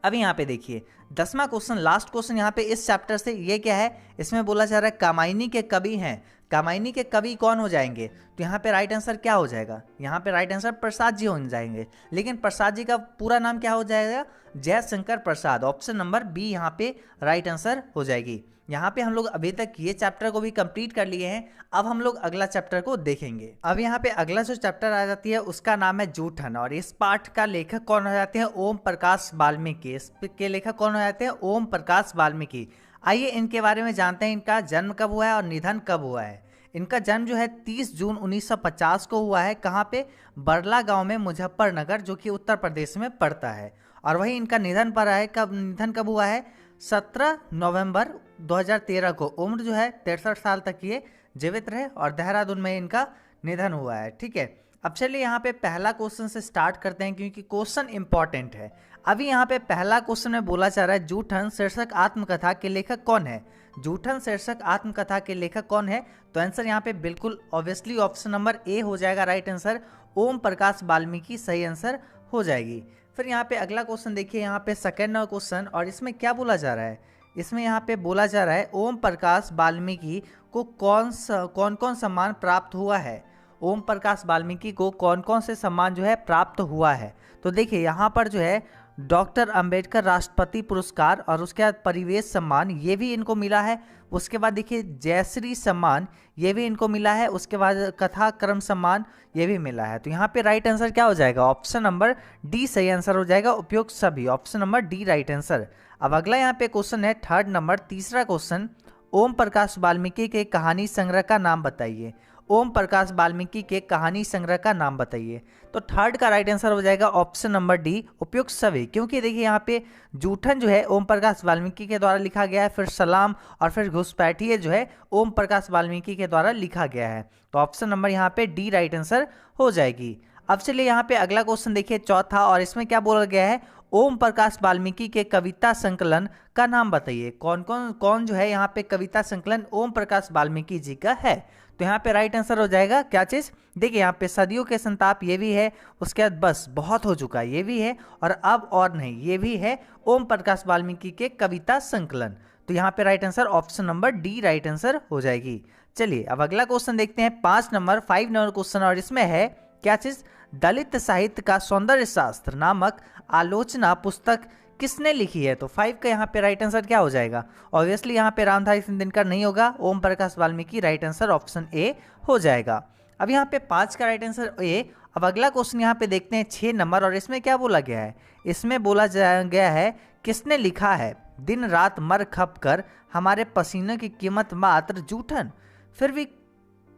अभी यहाँ पे देखिए 10वां क्वेश्चन, लास्ट क्वेश्चन यहाँ पे इस चैप्टर से, ये क्या है, इसमें बोला जा रहा है कामायनी के कवि हैं। कामायनी के कवि कौन हो जाएंगे, तो यहाँ पे राइट आंसर क्या हो जाएगा, यहाँ पे राइट आंसर प्रसाद जी हो जाएंगे। लेकिन प्रसाद जी का पूरा नाम क्या हो जाएगा, Jaishankar Prasad. Option number B यहाँ पे राइट आंसर हो जाएगी। यहाँ पे हम लोग अभी तक ये चैप्टर को भी कंप्लीट कर लिए हैं। अब हम लोग अगला चैप्टर को देखेंगे। अब यहाँ पे अगला जो चैप्टर आ जाती है उसका नाम है जूठन, और इस पाठ का लेखक कौन हो जाते हैं, ओम प्रकाश वाल्मीकि। इसके लेखक कौन हो जाते हैं, ओम प्रकाश वाल्मीकि। आइए इनके बारे में जानते हैं, इनका जन्म कब हुआ है और निधन कब हुआ है। इनका जन्म जो है 30 जून 1950 को हुआ है। कहाँ पे, बरला गांव में, मुजफ्फरनगर, जो कि उत्तर प्रदेश में पड़ता है। और वही इनका निधन पर है, निधन कब हुआ है, 17 नवंबर 2013 को। उम्र जो है 63 साल तक ये जीवित रहे और देहरादून में इनका निधन हुआ है। ठीक है, अब चलिए यहाँ पे पहला क्वेश्चन से स्टार्ट करते हैं, क्योंकि क्वेश्चन इंपॉर्टेंट है। अभी यहाँ पे पहला क्वेश्चन में बोला जा रहा है जूठन शीर्षक आत्मकथा के लेखक कौन है। जूठन शीर्षक आत्मकथा के लेखक कौन है, तो आंसर यहाँ पे बिल्कुल ऑब्वियसली ऑप्शन नंबर ए हो जाएगा राइट आंसर, ओम प्रकाश वाल्मीकि सही आंसर हो जाएगी। फिर यहाँ पे अगला क्वेश्चन देखिए, यहाँ पे सेकेंड नंबर क्वेश्चन, और इसमें क्या बोला जा रहा है, इसमें यहाँ पे बोला जा रहा है ओम प्रकाश वाल्मीकि को कौन कौन सम्मान प्राप्त हुआ है। ओम प्रकाश वाल्मीकि को कौन कौन से सम्मान जो है प्राप्त हुआ है। तो देखिए यहाँ पर जो है डॉक्टर अंबेडकर राष्ट्रपति पुरस्कार, और उसके बाद परिवेश सम्मान, ये भी इनको मिला है। उसके बाद देखिए जयश्री सम्मान, ये भी इनको मिला है। उसके बाद कथा क्रम सम्मान, ये भी मिला है। तो यहाँ पे राइट आंसर क्या हो जाएगा, ऑप्शन नंबर डी सही आंसर हो जाएगा, उपयुक्त सभी, option number D right answer. अब अगला यहाँ पे क्वेश्चन है थर्ड नंबर, तीसरा क्वेश्चन, ओम प्रकाश वाल्मीकि के कहानी संग्रह का नाम बताइए। ओम प्रकाश वाल्मीकि के कहानी संग्रह का नाम बताइए। तो थर्ड का राइट आंसर हो जाएगा ऑप्शन नंबर डी, उपयुक्त सभी, क्योंकि देखिए यहाँ पे जूठन जो है ओम प्रकाश वाल्मीकि के द्वारा लिखा गया है, फिर सलाम और फिर घुसपैठिए जो है ओम प्रकाश वाल्मीकि के द्वारा लिखा गया है। तो ऑप्शन नंबर यहाँ पे डी राइट आंसर हो जाएगी। अब चलिए यहाँ पे अगला क्वेश्चन देखिए चौथा, और इसमें क्या बोला गया है, ओम प्रकाश वाल्मीकि के कविता संकलन का नाम बताइए। कौन जो है यहाँ पे कविता संकलन ओम प्रकाश वाल्मीकि जी का है। तो यहाँ पे राइट आंसर हो जाएगा क्या चीज, देखिए यहाँ पे सदियों के संताप ये भी है, उसके बाद बस बहुत हो चुका ये भी है, और अब और नहीं ये भी है, ओम प्रकाश वाल्मीकि के कविता संकलन। तो यहाँ पे right answer option number D right answer हो जाएगी। चलिए अब अगला क्वेश्चन देखते हैं 5 नंबर क्वेश्चन, और इसमें है क्या चीज, दलित साहित्य का सौंदर्य शास्त्र नामक आलोचना पुस्तक किसने लिखी है। तो 5 का यहाँ पे राइट आंसर क्या हो जाएगा, ऑब्वियसली यहाँ पे रामधारी सिंह दिनकर नहीं होगा, Om Prakash Valmiki right answer option A हो जाएगा। अब यहाँ पे 5 का राइट आंसर ए। अब अगला क्वेश्चन यहाँ पे देखते हैं 6 नंबर, और इसमें क्या बोला गया है, इसमें बोला गया है किसने लिखा है, दिन रात मर खप कर हमारे पसीने की कीमत मात्र जूठन, फिर भी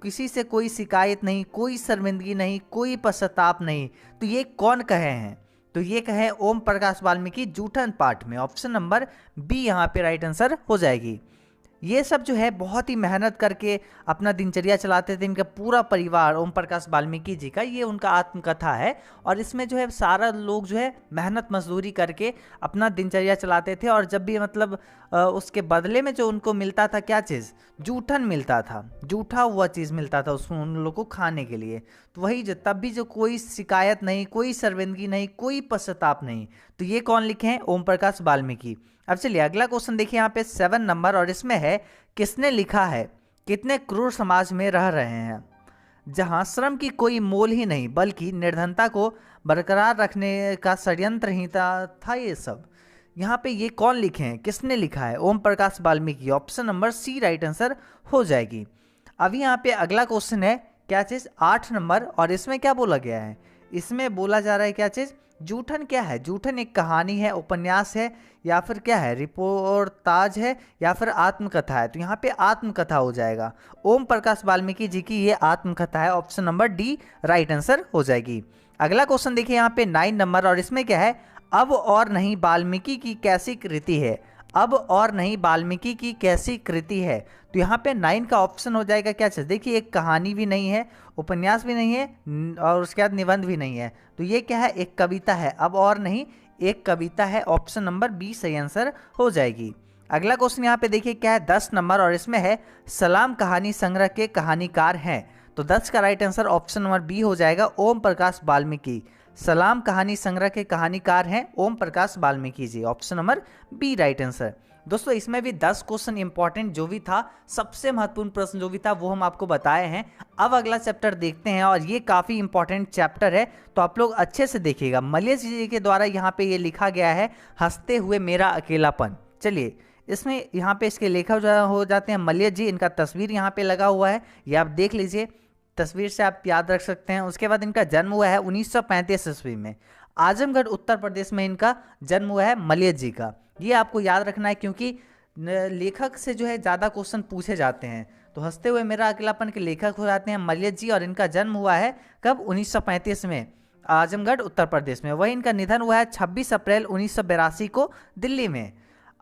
किसी से कोई शिकायत नहीं, कोई शर्मिंदगी नहीं, कोई पश्चाताप नहीं। तो ये कौन कहे हैं, तो ये कहे ओम प्रकाश वाल्मीकि जूठन पाठ में, ऑप्शन नंबर बी यहाँ पे राइट आंसर हो जाएगी। ये सब जो है बहुत ही मेहनत करके अपना दिनचर्या चलाते थे, इनका पूरा परिवार ओम प्रकाश वाल्मीकि जी का ये उनका आत्मकथा है, और इसमें जो है सारा लोग जो है मेहनत मजदूरी करके अपना दिनचर्या चलाते थे, और जब भी मतलब उसके बदले में जो उनको मिलता था क्या चीज़, जूठन मिलता था, जूठा हुआ चीज़ मिलता था उसमें उन लोगों को खाने के लिए। तो वही जो तब भी जो कोई शिकायत नहीं, कोई शर्मिंदगी नहीं, कोई पश्चाताप नहीं। तो ये कौन लिखे हैं, ओम प्रकाश वाल्मीकि। अब चलिए अगला क्वेश्चन देखिए यहाँ पे 7 नंबर, और इसमें है किसने लिखा है कितने क्रूर समाज में रह रहे हैं जहां श्रम की कोई मोल ही नहीं बल्कि निर्धनता को बरकरार रखने का षड्यंत्र ही था ये सब। यहाँ पे ये कौन लिखे हैं, किसने लिखा है? Om Prakash Valmiki. Option number C right answer हो जाएगी। अभी यहाँ पे अगला क्वेश्चन है क्या चीज़, 8 नंबर, और इसमें क्या बोला गया है? इसमें बोला जा रहा है क्या चीज़, जूठन क्या है? जूठन एक कहानी है, उपन्यास है, या फिर क्या है, रिपोर्टाज है, या फिर आत्मकथा है? तो यहाँ पे आत्मकथा हो जाएगा। ओम प्रकाश वाल्मीकि जी की ये आत्मकथा है। Option number D right answer हो जाएगी। अगला क्वेश्चन देखिए यहाँ पे 9 नंबर, और इसमें क्या है, अब और नहीं वाल्मीकि की कैसी कृति है? अब और नहीं वाल्मीकि की कैसी कृति है? तो यहाँ पे 9 का ऑप्शन हो जाएगा क्या चीज़, देखिए एक कहानी भी नहीं है, उपन्यास भी नहीं है, और उसके बाद निबंध भी नहीं है, तो ये क्या है, एक कविता है। अब और नहीं एक कविता है। ऑप्शन नंबर बी सही आंसर हो जाएगी। अगला क्वेश्चन यहाँ पे देखिए क्या है, 10 नंबर, और इसमें है सलाम कहानी संग्रह के कहानीकार हैं। तो 10 का right answer option number B हो जाएगा, ओम प्रकाश वाल्मीकि। सलाम कहानी संग्रह के कहानीकार हैं Om Prakash Valmiki ji. Option number B right answer. दोस्तों इसमें भी 10 क्वेश्चन इंपॉर्टेंट जो भी था, सबसे महत्वपूर्ण प्रश्न जो भी था वो हम आपको बताए हैं। अब अगला चैप्टर देखते हैं, और ये काफ़ी इंपॉर्टेंट चैप्टर है, तो आप लोग अच्छे से देखिएगा। मलयज जी के द्वारा यहाँ पे ये लिखा गया है, हंसते हुए मेरा अकेलापन। चलिए इसमें यहाँ पे इसके लेखक हो जाते हैं मलयज जी, इनका तस्वीर यहाँ पे लगा हुआ है, ये आप देख लीजिए, तस्वीर से आप याद रख सकते हैं। उसके बाद इनका जन्म हुआ है 1935 ईस्वी में, आजमगढ़ उत्तर प्रदेश में इनका जन्म हुआ है मलयज जी का। ये आपको याद रखना है क्योंकि लेखक से जो है ज़्यादा क्वेश्चन पूछे जाते हैं। तो हंसते हुए मेरा अकेलापन के लेखक हो जाते हैं मलयज जी, और इनका जन्म हुआ है कब, 1935 में, आजमगढ़ उत्तर प्रदेश में। वही इनका निधन हुआ है 26 अप्रैल 1982 को दिल्ली में।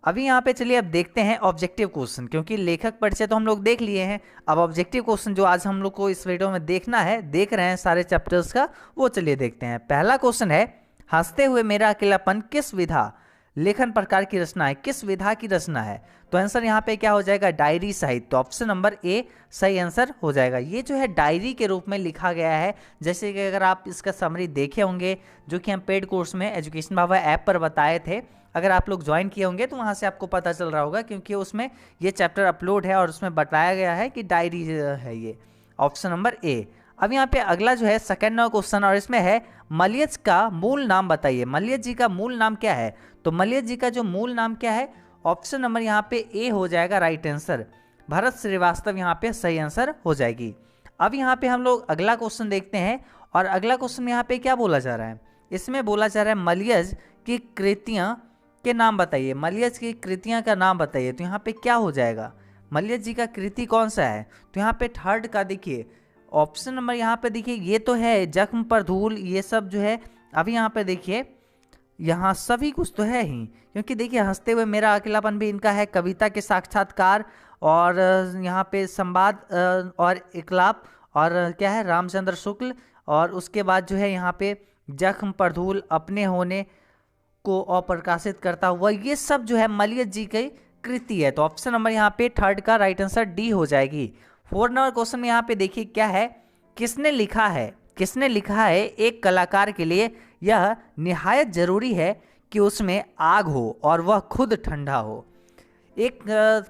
अभी यहाँ पे चलिए अब देखते हैं ऑब्जेक्टिव क्वेश्चन, क्योंकि लेखक परिचय तो हम लोग देख लिए हैं। अब ऑब्जेक्टिव क्वेश्चन जो आज हम लोग को इस वीडियो में देखना है, देख रहे हैं सारे चैप्टर्स का, वो चलिए देखते हैं। पहला क्वेश्चन है, हंसते हुए मेरा अकेलापन किस विधा लेखन प्रकार की रचना है, किस विधा की रचना है? तो आंसर यहाँ पे क्या हो जाएगा, डायरी साहित्य। तो ऑप्शन नंबर ए सही आंसर हो जाएगा। ये जो है डायरी के रूप में लिखा गया है, जैसे कि अगर आप इसका समरी देखे होंगे जो कि हम पेड कोर्स में एजुकेशन बाबा ऐप पर बताए थे, अगर आप लोग ज्वाइन किए होंगे तो वहाँ से आपको पता चल रहा होगा, क्योंकि उसमें ये चैप्टर अपलोड है और उसमें बताया गया है कि डायरी है ये। ऑप्शन नंबर ए। अब यहाँ पे अगला जो है सेकंड क्वेश्चन, और इसमें है मलयज का मूल नाम बताइए। मलयज जी का मूल नाम क्या है? तो मलयज जी का जो मूल नाम क्या है? ऑप्शन नंबर यहाँ पे ए हो जाएगा राइट आंसर, भरत श्रीवास्तव यहाँ पे सही आंसर हो जाएगी। अब यहाँ पे हम लोग अगला क्वेश्चन देखते हैं, और अगला क्वेश्चन यहाँ पे क्या बोला जा रहा है? इसमें बोला जा रहा है मलयज की कृतियाँ के नाम बताइए। मलयज की कृतियाँ का नाम बताइए। तो यहाँ पे क्या हो जाएगा, मलयज जी का कृति कौन सा है? तो यहाँ पे थर्ड का देखिए ऑप्शन नंबर, यहाँ पे देखिए ये तो है जख्म पर धूल, ये सब जो है। अभी यहाँ पे देखिए यहाँ सभी कुछ तो है ही, क्योंकि देखिए हंसते हुए मेरा अकेलापन भी इनका है, कविता के साक्षात्कार, और यहाँ पे संवाद और इकलाप, और क्या है, रामचंद्र शुक्ल, और उसके बाद जो है यहाँ पे जख्म पर धूल, अपने होने को अप्रकाशित करता हुआ, ये सब जो है मलयज जी की कृति है। तो ऑप्शन नंबर यहाँ पे थर्ड का राइट आंसर डी हो जाएगी। 4 नंबर क्वेश्चन में यहाँ पे देखिए क्या है, किसने लिखा है, किसने लिखा है एक कलाकार के लिए यह निहायत जरूरी है कि उसमें आग हो और वह खुद ठंडा हो। एक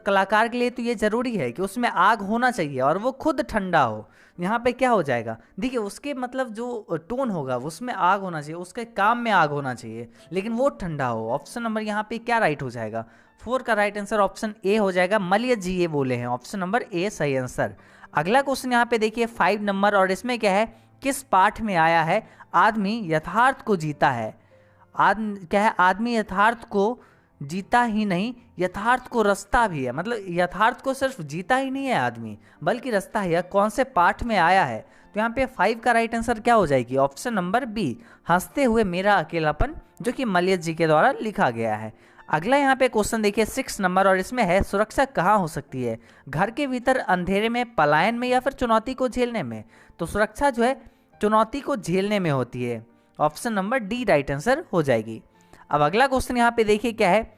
कलाकार के लिए तो ये जरूरी है कि उसमें आग होना चाहिए और वो खुद ठंडा हो। यहाँ पे क्या हो जाएगा, देखिए उसके मतलब जो टोन होगा उसमें आग होना चाहिए, उसके काम में आग होना चाहिए, लेकिन वो ठंडा हो। ऑप्शन नंबर यहाँ पे क्या राइट हो जाएगा, 4 का राइट आंसर ऑप्शन ए हो जाएगा। मलयज जी ये बोले हैं, ऑप्शन नंबर ए सही आंसर। अगला क्वेश्चन यहाँ पे देखिए 5 नंबर, और इसमें क्या है, किस पाठ में आया है आदमी यथार्थ को जीता है। क्या है, आदमी यथार्थ को जीता ही नहीं, यथार्थ को रचता भी है। मतलब यथार्थ को सिर्फ जीता ही नहीं है आदमी, बल्कि रचता है। कौन से पाठ में आया है? तो यहाँ पे 5 का राइट आंसर क्या हो जाएगी, ऑप्शन नंबर बी, हंसते हुए मेरा अकेलापन, जो कि मलयज जी के द्वारा लिखा गया है। अगला यहाँ पे क्वेश्चन देखिए 6 नंबर, और इसमें है सुरक्षा कहाँ हो सकती है, घर के भीतर, अंधेरे में, पलायन में, या फिर चुनौती को झेलने में? तो सुरक्षा जो है चुनौती को झेलने में होती है। Option number D right answer हो जाएगी। अब अगला क्वेश्चन यहाँ पे देखिए क्या है,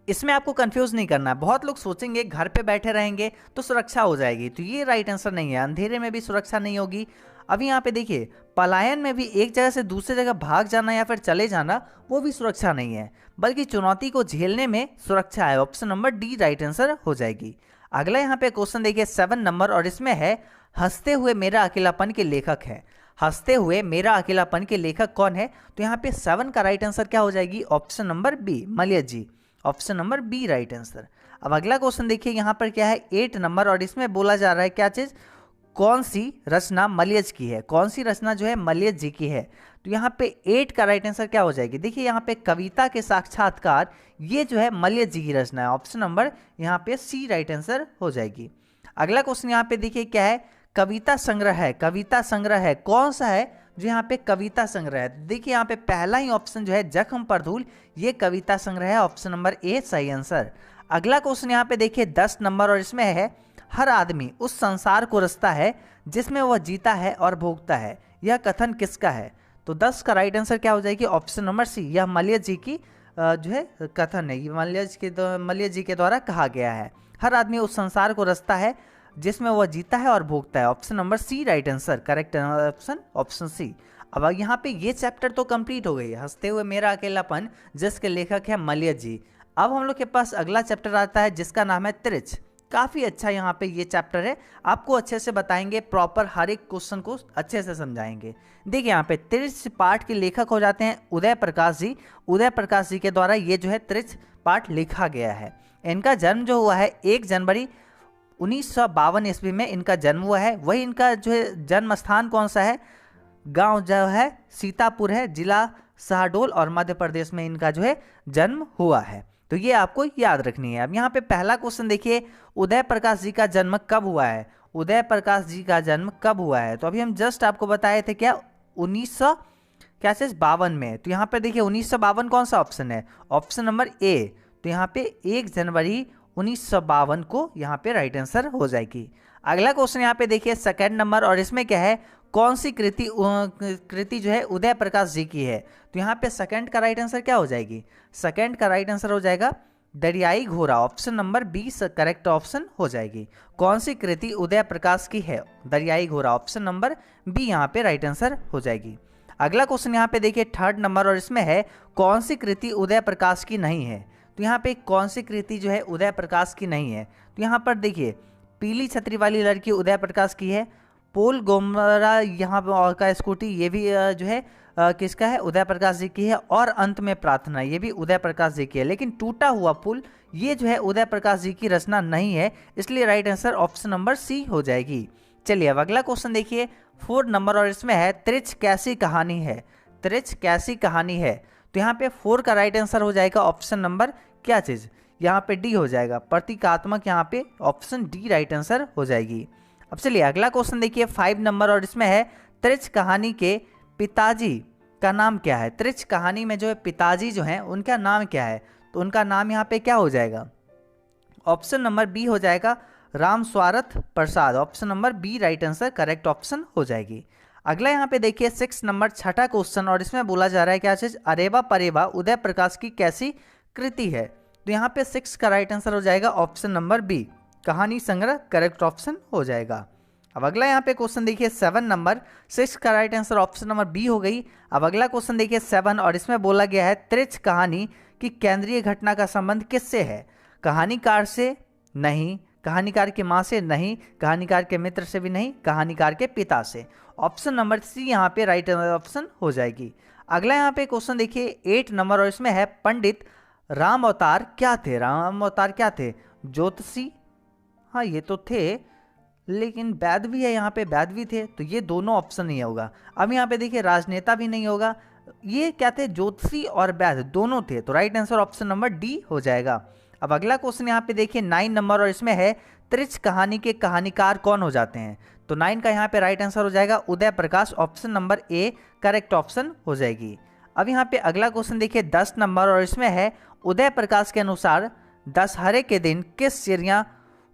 इसमें आपको कंफ्यूज नहीं करना है। बहुत लोग सोचेंगे घर पे बैठे रहेंगे तो सुरक्षा हो जाएगी, तो ये राइट आंसर नहीं है। अंधेरे में भी सुरक्षा नहीं होगी, अभी यहाँ पे देखिए पलायन में भी एक जगह से दूसरी जगह भाग जाना या फिर चले जाना वो भी सुरक्षा नहीं है, बल्कि चुनौती को झेलने में सुरक्षा है। Option number D right answer हो जाएगी। अगला यहाँ पे क्वेश्चन देखिए 7 नंबर और इसमें है हंसते हुए मेरा अकेलापन के लेखक है। हंसते हुए मेरा अकेलापन के लेखक कौन है? तो यहाँ पे 7 का राइट आंसर क्या हो जाएगी? Option number B Malayaj ji. Option number B right answer. अब अगला क्वेश्चन देखिए यहाँ पर क्या है 8 नंबर और इसमें बोला जा रहा है क्या चीज, कौन सी रचना मलयज की है? कौन सी रचना जो है मलयज जी की है? तो यहाँ पे 8 का राइट आंसर क्या हो जाएगी? देखिए यहाँ पे कविता के साक्षात्कार, ये जो है मलयज जी की रचना है। ऑप्शन नंबर यहाँ पे सी राइट आंसर हो जाएगी। अगला क्वेश्चन यहाँ पे देखिए क्या है, कविता संग्रह है। कविता संग्रह है कौन सा है जो यहाँ पे कविता संग्रह है? देखिए यहाँ पे पहला ही ऑप्शन जो है जख्म पर धूल, ये कविता संग्रह है। ऑप्शन नंबर ए सही आंसर। अगला क्वेश्चन यहाँ पे देखिए 10 नंबर और इसमें है हर आदमी उस संसार को रचता है जिसमें वह जीता है और भोगता है, यह कथन किसका है? तो 10 का राइट आंसर क्या हो जाएगी? ऑप्शन नंबर सी, यह मलयज जी की जो है कथन है, ये मलयज जी के द्वारा कहा गया है। हर आदमी उस संसार को रचता है जिसमें वह जीता है और भोगता है। Option number C right answer, correct option option C. अब यहाँ पे ये चैप्टर तो कंप्लीट हो गई, हंसते हुए मेरा अकेलापन, जिसके लेखक है मलयज जी। अब हम लोग के पास अगला चैप्टर आता है जिसका नाम है त्रिच। काफ़ी अच्छा यहाँ पे ये चैप्टर है, आपको अच्छे से बताएंगे, प्रॉपर हर एक क्वेश्चन को अच्छे से समझाएंगे। देखिए यहाँ पे त्रिच पाठ के लेखक हो जाते हैं उदय प्रकाश जी। उदय प्रकाश जी के द्वारा ये जो है त्रिच पाठ लिखा गया है। इनका जन्म जो हुआ है 1 जनवरी 1952 ईस्वी में इनका जन्म हुआ है। वही इनका जो है जन्म स्थान कौन सा है? गांव जो है सीतापुर है, जिला शहडोल और मध्य प्रदेश में इनका जो है जन्म हुआ है। तो ये आपको याद रखनी है। अब यहाँ पे पहला क्वेश्चन देखिए, उदय प्रकाश जी का जन्म कब हुआ है? उदय प्रकाश जी का जन्म कब हुआ है? तो अभी हम जस्ट आपको बताए थे क्या 1952 में। तो यहाँ पे देखिए 1952 कौन सा ऑप्शन है? ऑप्शन नंबर ए। तो यहाँ पे 1 जनवरी 1952 को यहाँ पे राइट आंसर हो जाएगी। अगला क्वेश्चन यहाँ पे देखिए 2 नंबर और इसमें क्या है, कौन सी कृति जो है उदय प्रकाश जी की है? तो यहाँ पे 2 का राइट आंसर क्या हो जाएगी? 2 का राइट आंसर हो जाएगा दरियाई घोड़ा। Option number B correct option हो जाएगी। कौन सी कृति उदय प्रकाश की है? दरियाई घोड़ा। ऑप्शन नंबर बी यहाँ पे राइट आंसर हो जाएगी। अगला क्वेश्चन यहाँ पे देखिए 3 नंबर और इसमें है कौन सी कृति उदय प्रकाश की नहीं है? तो यहाँ पे कौन सी कृति जो है उदय प्रकाश की नहीं है? तो यहाँ पर देखिए पीली छतरी वाली लड़की उदय प्रकाश की है। पोल गोमरा यहाँ पर का स्कूटी, ये भी जो है किसका है? उदय प्रकाश जी की है। और अंत में प्रार्थना, ये भी उदय प्रकाश जी की है। लेकिन टूटा हुआ पुल, ये जो है उदय प्रकाश जी की रचना नहीं है, इसलिए right answer option number C हो जाएगी। चलिए अब अगला क्वेश्चन देखिए 4 नंबर और इसमें है त्रिच कैसी कहानी है? त्रिच कैसी कहानी है? तो यहाँ पे 4 का राइट आंसर हो जाएगा ऑप्शन नंबर क्या चीज? यहाँ पे डी हो जाएगा, प्रतीकात्मक। यहाँ पे ऑप्शन डी राइट आंसर हो जाएगी। अब चलिए अगला क्वेश्चन देखिए 5 नंबर और इसमें है त्रिच कहानी के पिताजी का नाम क्या है? त्रिच कहानी में जो है पिताजी जो हैं उनका नाम क्या है? तो उनका नाम यहाँ पे क्या हो जाएगा? ऑप्शन नंबर बी हो जाएगा Ram Swarath Prasad. Option number B right answer, correct option हो जाएगी। अगला यहाँ पे देखिए 6 नंबर 6ठा क्वेश्चन और इसमें बोला जा रहा है क्या चीज? अरेबा परेबा उदय प्रकाश की कैसी कृति है? तो यहाँ पे 6 का राइट आंसर हो जाएगा ऑप्शन नंबर बी कहानी संग्रह, करेक्ट ऑप्शन हो जाएगा। अब अगला यहाँ पे क्वेश्चन देखिए 7 नंबर, 6 का right answer option number B हो गई। अब अगला क्वेश्चन देखिए 7 और इसमें बोला गया है त्रिच कहानी की केंद्रीय घटना का संबंध किससे है? कहानीकार से नहीं, कहानीकार की माँ से नहीं, कहानीकार के मित्र से भी नहीं, कहानीकार के पिता से। ऑप्शन नंबर सी यहाँ पे राइट ऑप्शन हो जाएगी। अगला यहाँ पे क्वेश्चन देखिए 8 नंबर और इसमें है पंडित राम अवतार क्या थे? राम अवतार क्या थे? ज्योतिषी, हाँ ये तो थे, लेकिन वैद भी है, यहाँ पे वैद भी थे, तो ये दोनों ऑप्शन नहीं होगा। अब यहाँ पे देखिए राजनेता भी नहीं होगा, ये क्या थे? ज्योतिषी और वैद दोनों थे, तो right answer option number D हो जाएगा। अब अगला क्वेश्चन यहाँ पे देखिए 9 नंबर और इसमें है त्रिच कहानी के कहानीकार कौन हो जाते हैं? तो 9 का यहाँ पे राइट आंसर हो जाएगा Uday Prakash. Option number A correct option हो जाएगी। अब यहाँ पे अगला क्वेश्चन देखिए 10 नंबर और इसमें है उदय प्रकाश के अनुसार दशहरे के दिन किस चिड़िया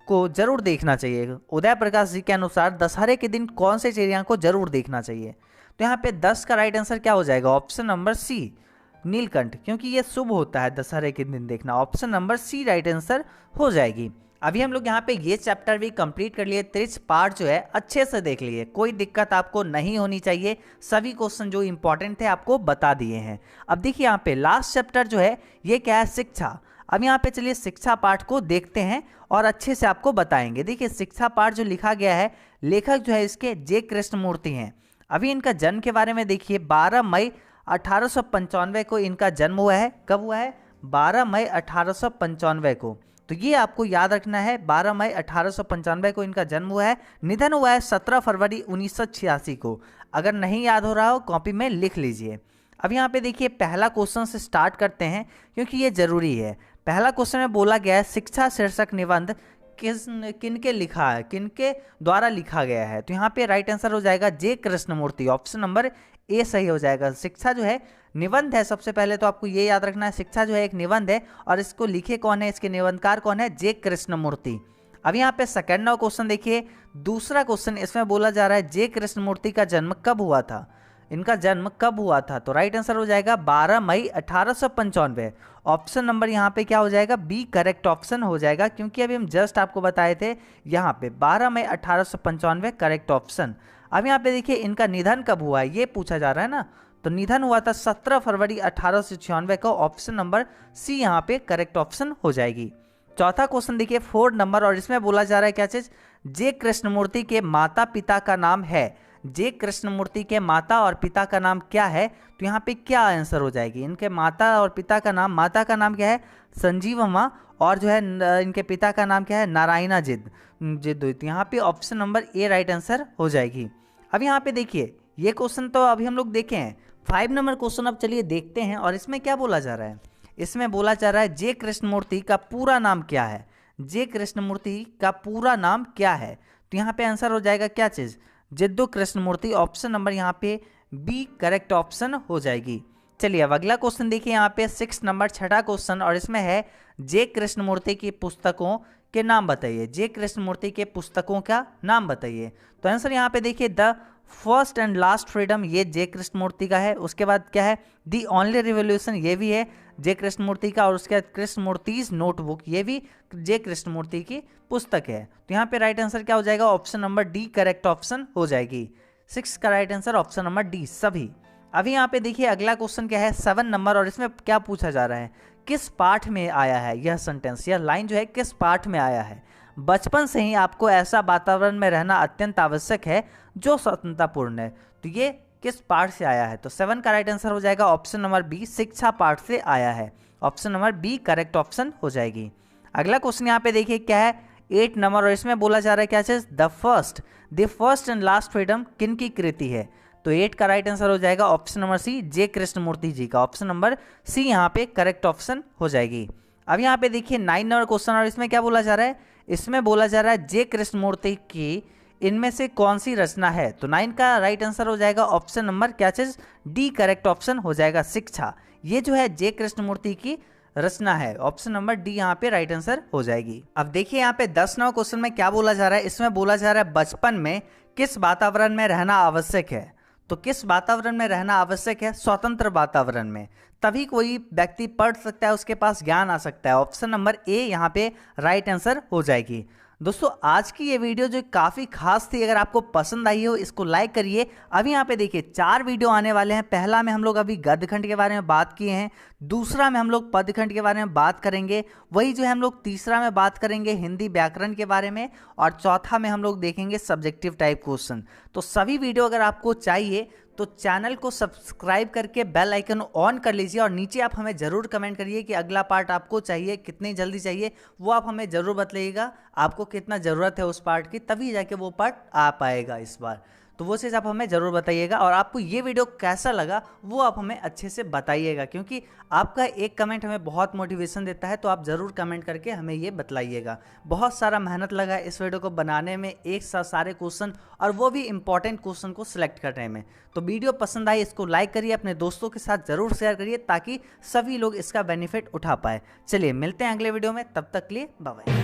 को जरूर देखना चाहिए? उदय प्रकाश जी के अनुसार दशहरे के दिन कौन से चिड़िया को जरूर देखना चाहिए? तो यहाँ पे 10 का राइट आंसर क्या हो जाएगा? ऑप्शन नंबर सी नीलकंठ, क्योंकि ये शुभ होता है दशहरे के दिन देखना। Option number C right answer हो जाएगी। अभी हम लोग यहाँ पे ये चैप्टर भी कंप्लीट कर लिए, 30 पार्ट जो है अच्छे से देख लिए, कोई दिक्कत आपको नहीं होनी चाहिए, सभी क्वेश्चन जो इंपॉर्टेंट थे आपको बता दिए हैं। अब देखिए यहाँ पे लास्ट चैप्टर जो है ये क्या है, शिक्षा। अब यहाँ पे चलिए शिक्षा पाठ को देखते हैं और अच्छे से आपको बताएंगे। देखिए शिक्षा पाठ जो लिखा गया है, लेखक जो है इसके जे कृष्णमूर्ति हैं। अभी इनका जन्म के बारे में देखिए, 12 मई 1895 को इनका जन्म हुआ है। कब हुआ है? 12 मई 1895 को। तो ये आपको याद रखना है, 12 मई 1895 को इनका जन्म हुआ है। निधन हुआ है 17 फरवरी 1986 को। अगर नहीं याद हो रहा हो कॉपी में लिख लीजिए। अब यहाँ पे देखिए पहला क्वेश्चन से स्टार्ट करते हैं क्योंकि ये जरूरी है। पहला क्वेश्चन में बोला गया है शिक्षा शीर्षक निबंध किनके लिखा है, किनके द्वारा लिखा गया है। तो यहाँ पे राइट आंसर हो जाएगा जे कृष्णमूर्ति, ऑप्शन नंबर ए सही हो जाएगा। शिक्षा जो है निबंध है, सबसे पहले तो आपको ये याद रखना है, शिक्षा जो है एक निबंध है और इसको लिखे कौन है, इसके निबंधकार कौन है, जे कृष्णमूर्ति। अब यहाँ पे सेकंड नंबर क्वेश्चन देखिए, दूसरा क्वेश्चन इसमें बोला जा रहा है जे कृष्णमूर्ति का जन्म कब हुआ था, इनका जन्म कब हुआ था। तो राइट आंसर हो जाएगा 12 मई 1895। ऑप्शन नंबर यहाँ पे क्या हो जाएगा, बी करेक्ट ऑप्शन हो जाएगा, क्योंकि अभी हम जस्ट आपको बताए थे यहाँ पे 12 मई 1895 करेक्ट ऑप्शन। अब यहाँ पे देखिए इनका निधन कब हुआ है ये पूछा जा रहा है ना, तो निधन हुआ था 17 फरवरी 1896 को। ऑप्शन नंबर सी यहाँ पे करेक्ट ऑप्शन हो जाएगी। चौथा क्वेश्चन देखिए 4 नंबर, और इसमें बोला जा रहा है क्या चीज, जे कृष्णमूर्ति के माता पिता का नाम है। जे कृष्णमूर्ति के माता और पिता का नाम क्या है, तो यहाँ पे क्या आंसर हो जाएगी, इनके माता और पिता का नाम, माता का नाम क्या है संजीवम्मा, और जो है इनके पिता का नाम क्या है नारायणा जिद्दू। यहाँ पे option number A right answer हो जाएगी। अब यहाँ पे देखिए ये क्वेश्चन तो अभी हम लोग देखे हैं। 5 नंबर क्वेश्चन अब चलिए देखते हैं, और इसमें क्या बोला जा रहा है, इसमें बोला जा रहा है जे कृष्णमूर्ति का पूरा नाम क्या है, जे कृष्णमूर्ति का पूरा नाम क्या है। तो यहाँ पे आंसर हो जाएगा क्या चीज, जिद्दू कृष्णमूर्ति। ऑप्शन नंबर यहाँ पे बी करेक्ट ऑप्शन हो जाएगी। चलिए अब अगला क्वेश्चन देखिए यहाँ पे 6 नंबर, छठा क्वेश्चन, और इसमें है जे कृष्णमूर्ति की पुस्तकों के नाम बताइए, जे कृष्णमूर्ति के पुस्तकों का नाम बताइए। तो आंसर यहाँ पे देखिए the first and last freedom, ये जे कृष्णमूर्ति का है। उसके बाद क्या है, दी ओनली रिवोल्यूशन, ये भी है जे कृष्णमूर्ति का। और उसके बाद कृष्णमूर्तिज नोटबुक, ये भी जे कृष्णमूर्ति की पुस्तक है। तो यहाँ पे राइट आंसर क्या हो जाएगा, option number D correct option हो जाएगी। 6 का right answer option number D सभी। अभी यहाँ पे देखिए अगला क्वेश्चन क्या है 7 नंबर, और इसमें क्या पूछा जा रहा है, किस पाठ में आया है यह सेंटेंस, यह लाइन जो है किस पाठ में आया है। बचपन से ही आपको ऐसा वातावरण में रहना अत्यंत आवश्यक है जो स्वतंत्रतापूर्ण है। तो ये किस पाठ से आया है, तो 7 का राइट आंसर हो जाएगा ऑप्शन नंबर बी, शिक्षा पाठ से आया है। Option number B correct option हो जाएगी। अगला क्वेश्चन यहाँ पे देखिए क्या है 8 नंबर, और इसमें बोला जा रहा है क्या चीज, the first and last freedom किन की कृति है। तो 8 का राइट आंसर हो जाएगा ऑप्शन नंबर सी, जे कृष्णमूर्ति जी का। ऑप्शन नंबर सी यहाँ पे करेक्ट ऑप्शन हो जाएगी। अब यहाँ पे देखिए 9 नंबर क्वेश्चन, और इसमें क्या बोला जा रहा है, इसमें बोला जा रहा है जे कृष्णमूर्ति की इनमें से कौन सी रचना है। तो 9 का राइट आंसर हो जाएगा ऑप्शन नंबर क्या चीज, डी करेक्ट ऑप्शन हो जाएगा, शिक्षा। ये जो है जे कृष्णमूर्ति की रचना है, ऑप्शन नंबर डी यहाँ पे राइट आंसर हो जाएगी। अब देखिए यहाँ पे 10 नंबर क्वेश्चन में क्या बोला जा रहा है, इसमें बोला जा रहा है बचपन में किस वातावरण में रहना आवश्यक है। तो किस वातावरण में रहना आवश्यक है, स्वतंत्र वातावरण में, तभी कोई व्यक्ति पढ़ सकता है, उसके पास ज्ञान आ सकता है। ऑप्शन नंबर ए यहाँ पे राइट आंसर हो जाएगी। दोस्तों आज की ये वीडियो जो काफ़ी खास थी, अगर आपको पसंद आई हो इसको लाइक करिए। अभी यहाँ पे देखिए 4 वीडियो आने वाले हैं। पहला में हम लोग अभी गद्यखंड के बारे में बात किए हैं, दूसरा में हम लोग पद्यखंड के बारे में बात करेंगे, वही जो है हम लोग तीसरा में बात करेंगे हिंदी व्याकरण के बारे में, और चौथा में हम लोग देखेंगे सब्जेक्टिव टाइप क्वेश्चन। तो सभी वीडियो अगर आपको चाहिए तो चैनल को सब्सक्राइब करके बेल आइकन ऑन कर लीजिए, और नीचे आप हमें ज़रूर कमेंट करिए कि अगला पार्ट आपको चाहिए, कितनी जल्दी चाहिए, वो आप हमें ज़रूर बताइएगा। आपको कितना ज़रूरत है उस पार्ट की, तभी जाके वो पार्ट आ पाएगा इस बार। तो वो चीज़ आप हमें ज़रूर बताइएगा, और आपको ये वीडियो कैसा लगा वो आप हमें अच्छे से बताइएगा, क्योंकि आपका एक कमेंट हमें बहुत मोटिवेशन देता है। तो आप ज़रूर कमेंट करके हमें ये बतलाइएगा। बहुत सारा मेहनत लगा इस वीडियो को बनाने में, एक साथ सारे क्वेश्चन, और वो भी इंपॉर्टेंट क्वेश्चन को सिलेक्ट करने में। तो वीडियो पसंद आई इसको लाइक करिए, अपने दोस्तों के साथ ज़रूर शेयर करिए, ताकि सभी लोग इसका बेनिफिट उठा पाए। चलिए मिलते हैं अगले वीडियो में, तब तक के लिए बाय बाय।